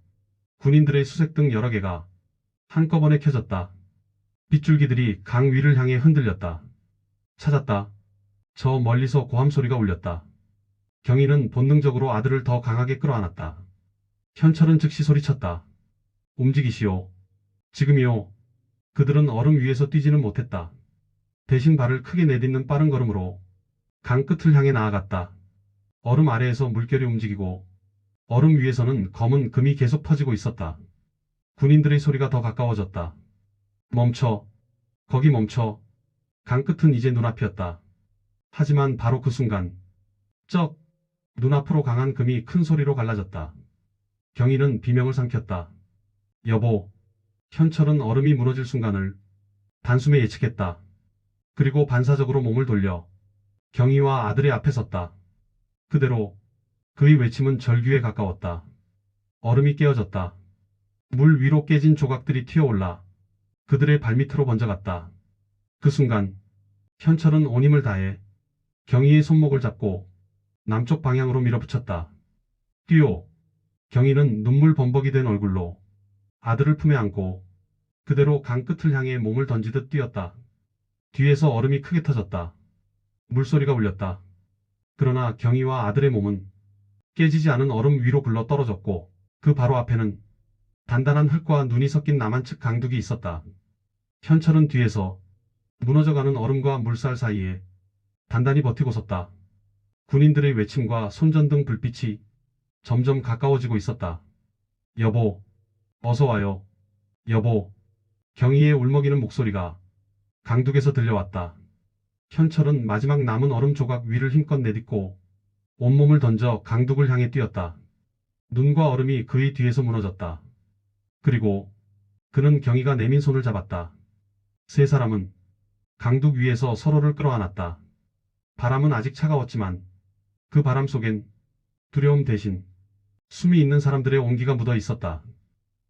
군인들의 수색등 여러 개가 한꺼번에 켜졌다. 빗줄기들이 강 위를 향해 흔들렸다. 찾았다. 저 멀리서 고함 소리가 울렸다. 경희는 본능적으로 아들을 더 강하게 끌어안았다. 현철은 즉시 소리쳤다. 움직이시오. 지금이요. 그들은 얼음 위에서 뛰지는 못했다. 대신 발을 크게 내딛는 빠른 걸음으로 강 끝을 향해 나아갔다. 얼음 아래에서 물결이 움직이고 얼음 위에서는 검은 금이 계속 퍼지고 있었다. 군인들의 소리가 더 가까워졌다. 멈춰. 거기 멈춰. 강 끝은 이제 눈앞이었다. 하지만 바로 그 순간 쩍! 눈앞으로 강한 금이 큰 소리로 갈라졌다. 경희는 비명을 삼켰다. 여보. 현철은 얼음이 무너질 순간을 단숨에 예측했다. 그리고 반사적으로 몸을 돌려 경희와 아들의 앞에 섰다. 그대로 그의 외침은 절규에 가까웠다. 얼음이 깨어졌다. 물 위로 깨진 조각들이 튀어올라 그들의 발밑으로 번져갔다. 그 순간 현철은 온 힘을 다해 경희의 손목을 잡고 남쪽 방향으로 밀어붙였다. 뛰어! 경희는 눈물 범벅이 된 얼굴로 아들을 품에 안고 그대로 강 끝을 향해 몸을 던지듯 뛰었다. 뒤에서 얼음이 크게 터졌다. 물소리가 울렸다. 그러나 경희와 아들의 몸은 깨지지 않은 얼음 위로 굴러 떨어졌고 그 바로 앞에는 단단한 흙과 눈이 섞인 남한측 강둑이 있었다. 현철은 뒤에서 무너져가는 얼음과 물살 사이에 단단히 버티고 섰다. 군인들의 외침과 손전등 불빛이 점점 가까워지고 있었다. 여보, 어서 와요. 여보. 경희의 울먹이는 목소리가 강둑에서 들려왔다. 현철은 마지막 남은 얼음 조각 위를 힘껏 내딛고 온몸을 던져 강둑을 향해 뛰었다. 눈과 얼음이 그의 뒤에서 무너졌다. 그리고 그는 경희가 내민 손을 잡았다. 세 사람은 강둑 위에서 서로를 끌어안았다. 바람은 아직 차가웠지만 그 바람 속엔 두려움 대신 숨이 있는 사람들의 온기가 묻어 있었다.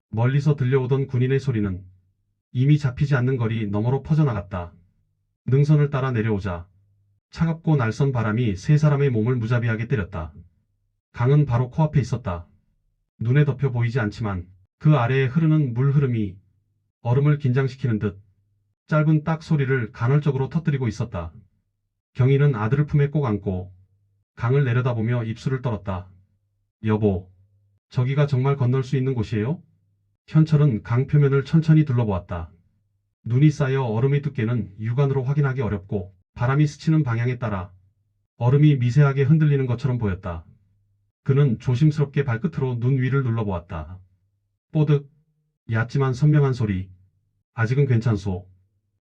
멀리서 들려오던 군인의 소리는 이미 잡히지 않는 거리 너머로 퍼져나갔다. 능선을 따라 내려오자 차갑고 날선 바람이 세 사람의 몸을 무자비하게 때렸다. 강은 바로 코앞에 있었다. 눈에 덮여 보이지 않지만 그 아래에 흐르는 물 흐름이 얼음을 긴장시키는 듯 짧은 딱 소리를 간헐적으로 터뜨리고 있었다. 경희는 아들을 품에 꼭 안고 강을 내려다보며 입술을 떨었다. 여보, 저기가 정말 건널 수 있는 곳이에요? 현철은 강 표면을 천천히 둘러보았다. 눈이 쌓여 얼음의 두께는 육안으로 확인하기 어렵고 바람이 스치는 방향에 따라 얼음이 미세하게 흔들리는 것처럼 보였다. 그는 조심스럽게 발끝으로 눈 위를 눌러보았다. 뽀득, 얕지만 선명한 소리. 아직은 괜찮소.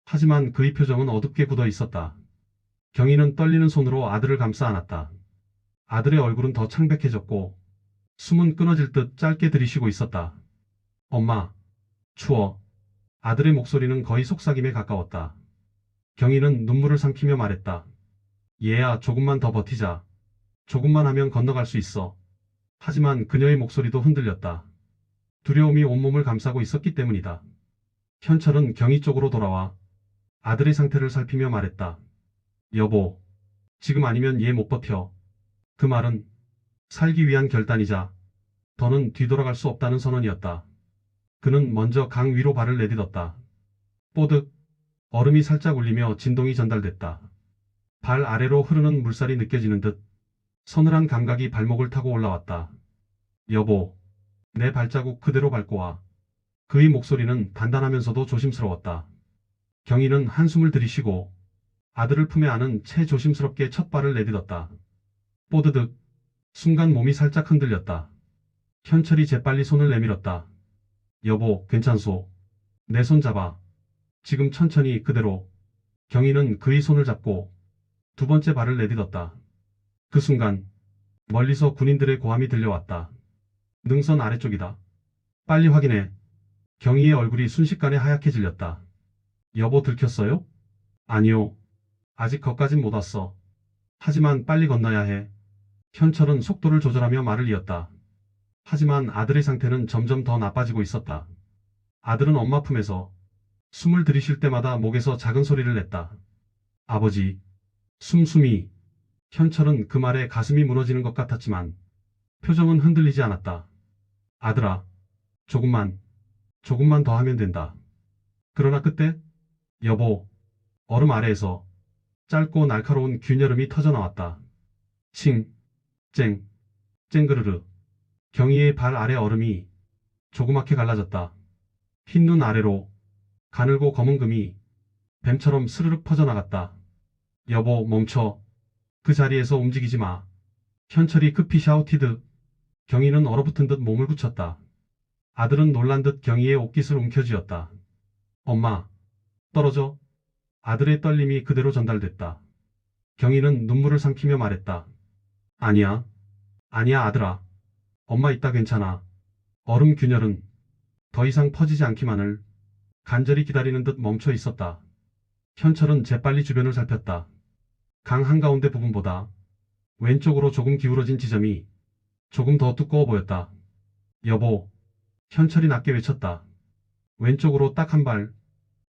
하지만 그의 표정은 어둡게 굳어 있었다. 경희는 떨리는 손으로 아들을 감싸 안았다. 아들의 얼굴은 더 창백해졌고 숨은 끊어질 듯 짧게 들이쉬고 있었다. 엄마, 추워. 아들의 목소리는 거의 속삭임에 가까웠다. 경희는 눈물을 삼키며 말했다. 얘야, 조금만 더 버티자. 조금만 하면 건너갈 수 있어. 하지만 그녀의 목소리도 흔들렸다. 두려움이 온몸을 감싸고 있었기 때문이다. 현철은 경희 쪽으로 돌아와 아들의 상태를 살피며 말했다. 여보, 지금 아니면 얘 못 버텨. 그 말은 살기 위한 결단이자 더는 뒤돌아갈 수 없다는 선언이었다. 그는 먼저 강 위로 발을 내딛었다. 뽀득, 얼음이 살짝 울리며 진동이 전달됐다. 발 아래로 흐르는 물살이 느껴지는 듯 서늘한 감각이 발목을 타고 올라왔다. 여보, 내 발자국 그대로 밟고 와. 그의 목소리는 단단하면서도 조심스러웠다. 경희는 한숨을 들이쉬고 아들을 품에 안은 채 조심스럽게 첫 발을 내딛었다. 뽀드득. 순간 몸이 살짝 흔들렸다. 현철이 재빨리 손을 내밀었다. 여보, 괜찮소. 내 손 잡아. 지금 천천히 그대로. 경희는 그의 손을 잡고 두 번째 발을 내딛었다. 그 순간 멀리서 군인들의 고함이 들려왔다. 능선 아래쪽이다. 빨리 확인해. 경희의 얼굴이 순식간에 하얗게 질렸다. 여보 들켰어요? 아니요. 아직 거까진 못 왔어. 하지만 빨리 건너야 해. 현철은 속도를 조절하며 말을 이었다. 하지만 아들의 상태는 점점 더 나빠지고 있었다. 아들은 엄마 품에서 숨을 들이쉴 때마다 목에서 작은 소리를 냈다. 아버지. 숨숨이. 현철은 그 말에 가슴이 무너지는 것 같았지만 표정은 흔들리지 않았다. 아들아. 조금만 더 하면 된다. 그러나 그때 여보. 얼음 아래에서 짧고 날카로운 균열음이 터져나왔다. 칭. 쨍. 쨍그르르. 경희의 발 아래 얼음이 조그맣게 갈라졌다. 흰눈 아래로 가늘고 검은 금이 뱀처럼 스르륵 퍼져나갔다. 여보, 멈춰. 그 자리에서 움직이지 마. 현철이 급히 샤우티드. 경희는 얼어붙은 듯 몸을 굳혔다. 아들은 놀란 듯 경희의 옷깃을 움켜쥐었다. 엄마. 떨어져. 아들의 떨림이 그대로 전달됐다. 경희는 눈물을 삼키며 말했다. 아니야. 아니야 아들아. 엄마 이따 괜찮아. 얼음 균열은 더 이상 퍼지지 않기만을 간절히 기다리는 듯 멈춰 있었다. 현철은 재빨리 주변을 살폈다. 강 한가운데 부분보다 왼쪽으로 조금 기울어진 지점이 조금 더 두꺼워 보였다. 여보. 현철이 낮게 외쳤다. 왼쪽으로 딱 한 발.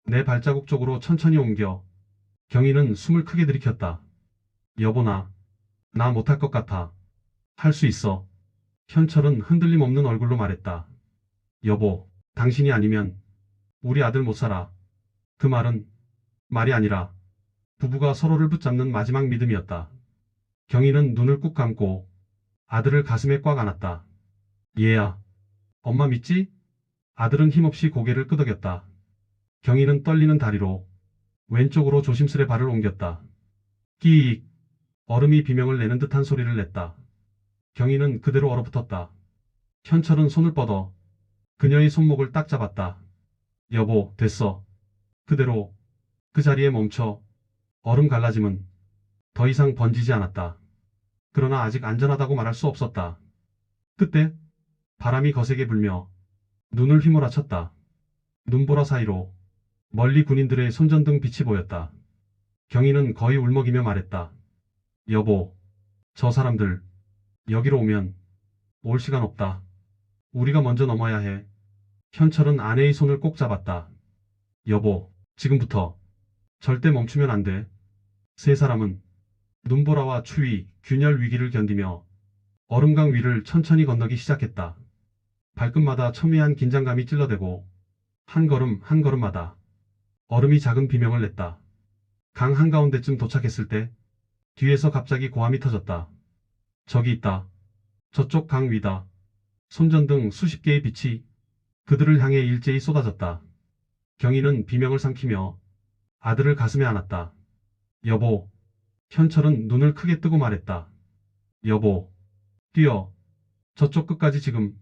내 발자국 쪽으로 천천히 옮겨. 경희는 숨을 크게 들이켰다. 여보 나 못할 것 같아. 할 수 있어. 현철은 흔들림 없는 얼굴로 말했다. 여보, 당신이 아니면 우리 아들 못 살아. 그 말은 말이 아니라 부부가 서로를 붙잡는 마지막 믿음이었다. 경희는 눈을 꾹 감고 아들을 가슴에 꽉 안았다. 얘야. 엄마 믿지? 아들은 힘없이 고개를 끄덕였다. 경희는 떨리는 다리로 왼쪽으로 조심스레 발을 옮겼다. 끼익. 얼음이 비명을 내는 듯한 소리를 냈다. 경희는 그대로 얼어붙었다. 현철은 손을 뻗어 그녀의 손목을 딱 잡았다. 여보, 됐어. 그대로. 그 자리에 멈춰. 얼음 갈라짐은 더 이상 번지지 않았다. 그러나 아직 안전하다고 말할 수 없었다. 그때 바람이 거세게 불며 눈을 휘몰아쳤다. 눈보라 사이로 멀리 군인들의 손전등 빛이 보였다. 경희는 거의 울먹이며 말했다. 여보, 저 사람들 여기로 오면 올 시간 없다. 우리가 먼저 넘어야 해. 현철은 아내의 손을 꼭 잡았다. 여보, 지금부터 절대 멈추면 안 돼. 세 사람은 눈보라와 추위, 균열 위기를 견디며 얼음강 위를 천천히 건너기 시작했다. 발끝마다 첨예한 긴장감이 찔러대고 한 걸음 한 걸음마다 얼음이 작은 비명을 냈다. 강 한가운데쯤 도착했을 때 뒤에서 갑자기 고함이 터졌다. 저기 있다. 저쪽 강 위다. 손전등 수십 개의 빛이 그들을 향해 일제히 쏟아졌다. 경희는 비명을 삼키며 아들을 가슴에 안았다. 여보. 현철은 눈을 크게 뜨고 말했다. 여보. 뛰어. 저쪽 끝까지 지금.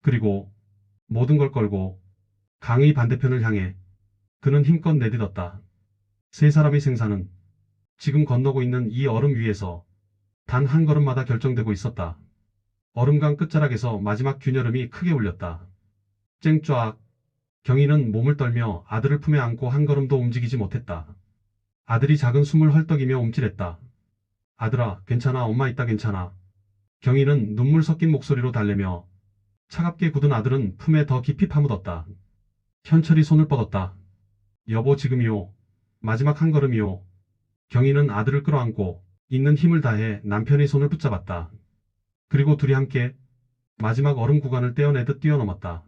그리고 모든 걸 걸고 강의 반대편을 향해 그는 힘껏 내딛었다. 세 사람의 생사는 지금 건너고 있는 이 얼음 위에서 단 한 걸음마다 결정되고 있었다. 얼음강 끝자락에서 마지막 균열음이 크게 울렸다. 쨍쫙. 경희는 몸을 떨며 아들을 품에 안고 한 걸음도 움직이지 못했다. 아들이 작은 숨을 헐떡이며 움찔했다. 아들아, 괜찮아. 엄마 있다 괜찮아. 경희는 눈물 섞인 목소리로 달래며 차갑게 굳은 아들은 품에 더 깊이 파묻었다. 현철이 손을 뻗었다. 여보 지금이요. 마지막 한 걸음이요. 경희는 아들을 끌어안고 있는 힘을 다해 남편의 손을 붙잡았다. 그리고 둘이 함께 마지막 얼음 구간을 떼어내듯 뛰어넘었다.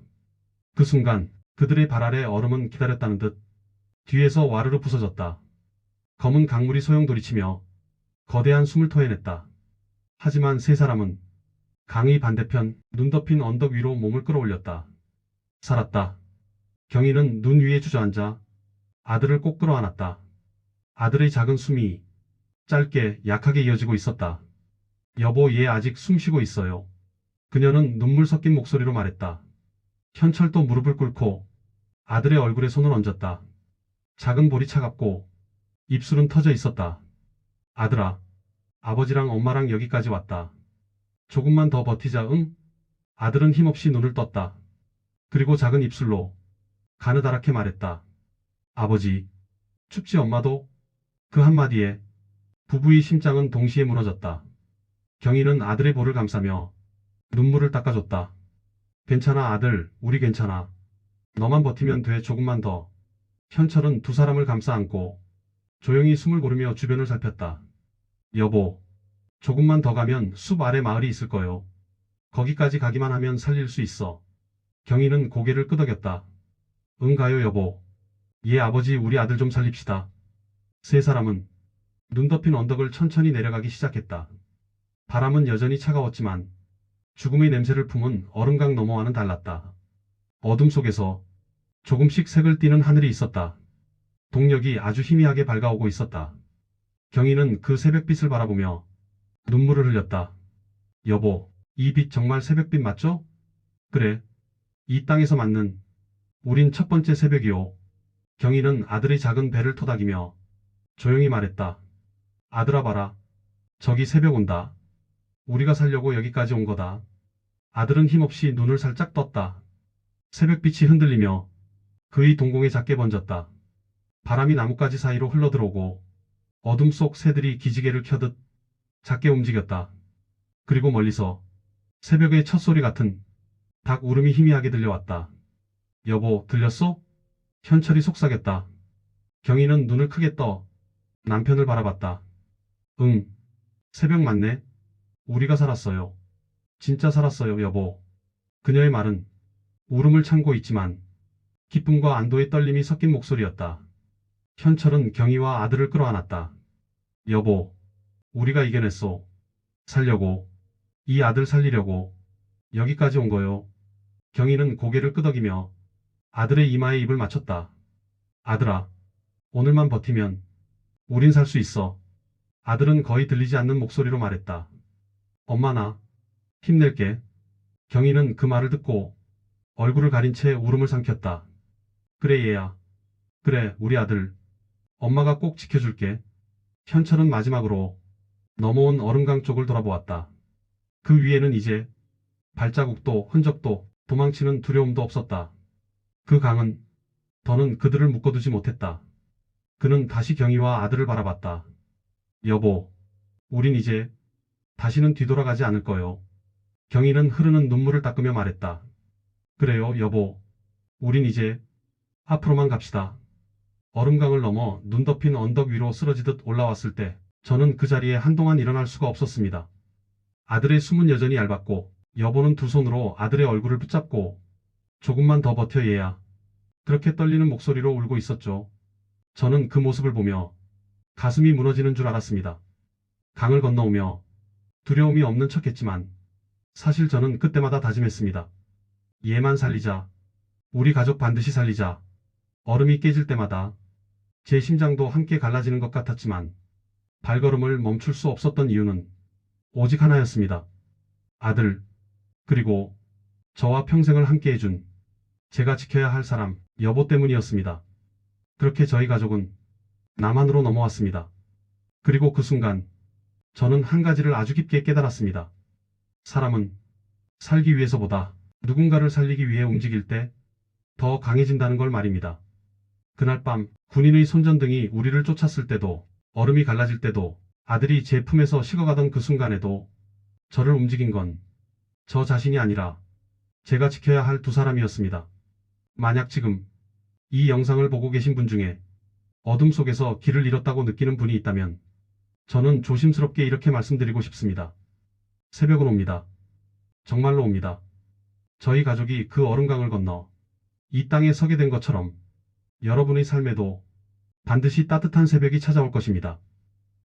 그 순간 그들의 발 아래 얼음은 기다렸다는 듯 뒤에서 와르르 부서졌다. 검은 강물이 소용돌이치며 거대한 숨을 토해냈다. 하지만 세 사람은 강의 반대편 눈 덮인 언덕 위로 몸을 끌어올렸다. 살았다. 경희는 눈 위에 주저앉아 아들을 꼭 끌어안았다. 아들의 작은 숨이 짧게 약하게 이어지고 있었다. 여보, 얘 아직 숨 쉬고 있어요. 그녀는 눈물 섞인 목소리로 말했다. 현철도 무릎을 꿇고 아들의 얼굴에 손을 얹었다. 작은 볼이 차갑고 입술은 터져 있었다. 아들아, 아버지랑 엄마랑 여기까지 왔다. 조금만 더 버티자, 응? 아들은 힘없이 눈을 떴다. 그리고 작은 입술로 가느다랗게 말했다. 아버지, 춥지 엄마도? 그 한마디에 부부의 심장은 동시에 무너졌다. 경희는 아들의 볼을 감싸며 눈물을 닦아줬다. 괜찮아 아들, 우리 괜찮아. 너만 버티면 돼, 조금만 더. 현철은 두 사람을 감싸 안고 조용히 숨을 고르며 주변을 살폈다. 여보, 조금만 더 가면 숲 아래 마을이 있을 거요. 거기까지 가기만 하면 살릴 수 있어. 경희는 고개를 끄덕였다. 응 가요 여보. 예 아버지, 우리 아들 좀 살립시다. 세 사람은 눈 덮인 언덕을 천천히 내려가기 시작했다. 바람은 여전히 차가웠지만 죽음의 냄새를 품은 얼음강 너머와는 달랐다. 어둠 속에서 조금씩 색을 띠는 하늘이 있었다. 동력이 아주 희미하게 밝아오고 있었다. 경희는 그 새벽빛을 바라보며 눈물을 흘렸다. 여보, 이 빛 정말 새벽빛 맞죠? 그래. 이 땅에서 맞는 우린 첫 번째 새벽이오. 경희는 아들의 작은 배를 토닥이며 조용히 말했다. 아들아 봐라. 저기 새벽 온다. 우리가 살려고 여기까지 온 거다. 아들은 힘없이 눈을 살짝 떴다. 새벽빛이 흔들리며 그의 동공에 작게 번졌다. 바람이 나뭇가지 사이로 흘러들어오고 어둠 속 새들이 기지개를 켜듯 작게 움직였다. 그리고 멀리서 새벽의 첫 소리 같은 닭 울음이 희미하게 들려왔다. 여보, 들렸어? 현철이 속삭였다. 경희는 눈을 크게 떠 남편을 바라봤다. 응, 새벽 맞네. 우리가 살았어요. 진짜 살았어요, 여보. 그녀의 말은 울음을 참고 있지만 기쁨과 안도의 떨림이 섞인 목소리였다. 현철은 경희와 아들을 끌어안았다. 여보, 우리가 이겨냈소. 살려고, 이 아들 살리려고 여기까지 온 거요. 경희는 고개를 끄덕이며 아들의 이마에 입을 맞췄다. 아들아, 오늘만 버티면 우린 살 수 있어. 아들은 거의 들리지 않는 목소리로 말했다. 엄마, 나 힘낼게. 경희는 그 말을 듣고 얼굴을 가린 채 울음을 삼켰다. 그래 얘야. 그래 우리 아들. 엄마가 꼭 지켜줄게. 현철은 마지막으로 넘어온 얼음강 쪽을 돌아보았다. 그 위에는 이제 발자국도 흔적도 도망치는 두려움도 없었다. 그 강은 더는 그들을 묶어두지 못했다. 그는 다시 경희와 아들을 바라봤다. 여보, 우린 이제 다시는 뒤돌아가지 않을 거요. 경희는 흐르는 눈물을 닦으며 말했다. 그래요, 여보. 우린 이제 앞으로만 갑시다. 얼음강을 넘어 눈 덮인 언덕 위로 쓰러지듯 올라왔을 때 저는 그 자리에 한동안 일어날 수가 없었습니다. 아들의 숨은 여전히 얇았고 여보는 두 손으로 아들의 얼굴을 붙잡고 조금만 더 버텨 얘야. 그렇게 떨리는 목소리로 울고 있었죠. 저는 그 모습을 보며 가슴이 무너지는 줄 알았습니다. 강을 건너오며 두려움이 없는 척했지만 사실 저는 그때마다 다짐했습니다. 얘만 살리자. 우리 가족 반드시 살리자. 얼음이 깨질 때마다 제 심장도 함께 갈라지는 것 같았지만 발걸음을 멈출 수 없었던 이유는 오직 하나였습니다. 아들, 그리고 저와 평생을 함께 해준 제가 지켜야 할 사람, 여보 때문이었습니다. 그렇게 저희 가족은 남한으로 넘어왔습니다. 그리고 그 순간 저는 한 가지를 아주 깊게 깨달았습니다. 사람은 살기 위해서보다 누군가를 살리기 위해 움직일 때 더 강해진다는 걸 말입니다. 그날 밤 군인의 손전등이 우리를 쫓았을 때도 얼음이 갈라질 때도 아들이 제 품에서 식어가던 그 순간에도 저를 움직인 건 저 자신이 아니라 제가 지켜야 할 두 사람이었습니다. 만약 지금 이 영상을 보고 계신 분 중에 어둠 속에서 길을 잃었다고 느끼는 분이 있다면 저는 조심스럽게 이렇게 말씀드리고 싶습니다. 새벽은 옵니다. 정말로 옵니다. 저희 가족이 그 얼음강을 건너 이 땅에 서게 된 것처럼 여러분의 삶에도 반드시 따뜻한 새벽이 찾아올 것입니다.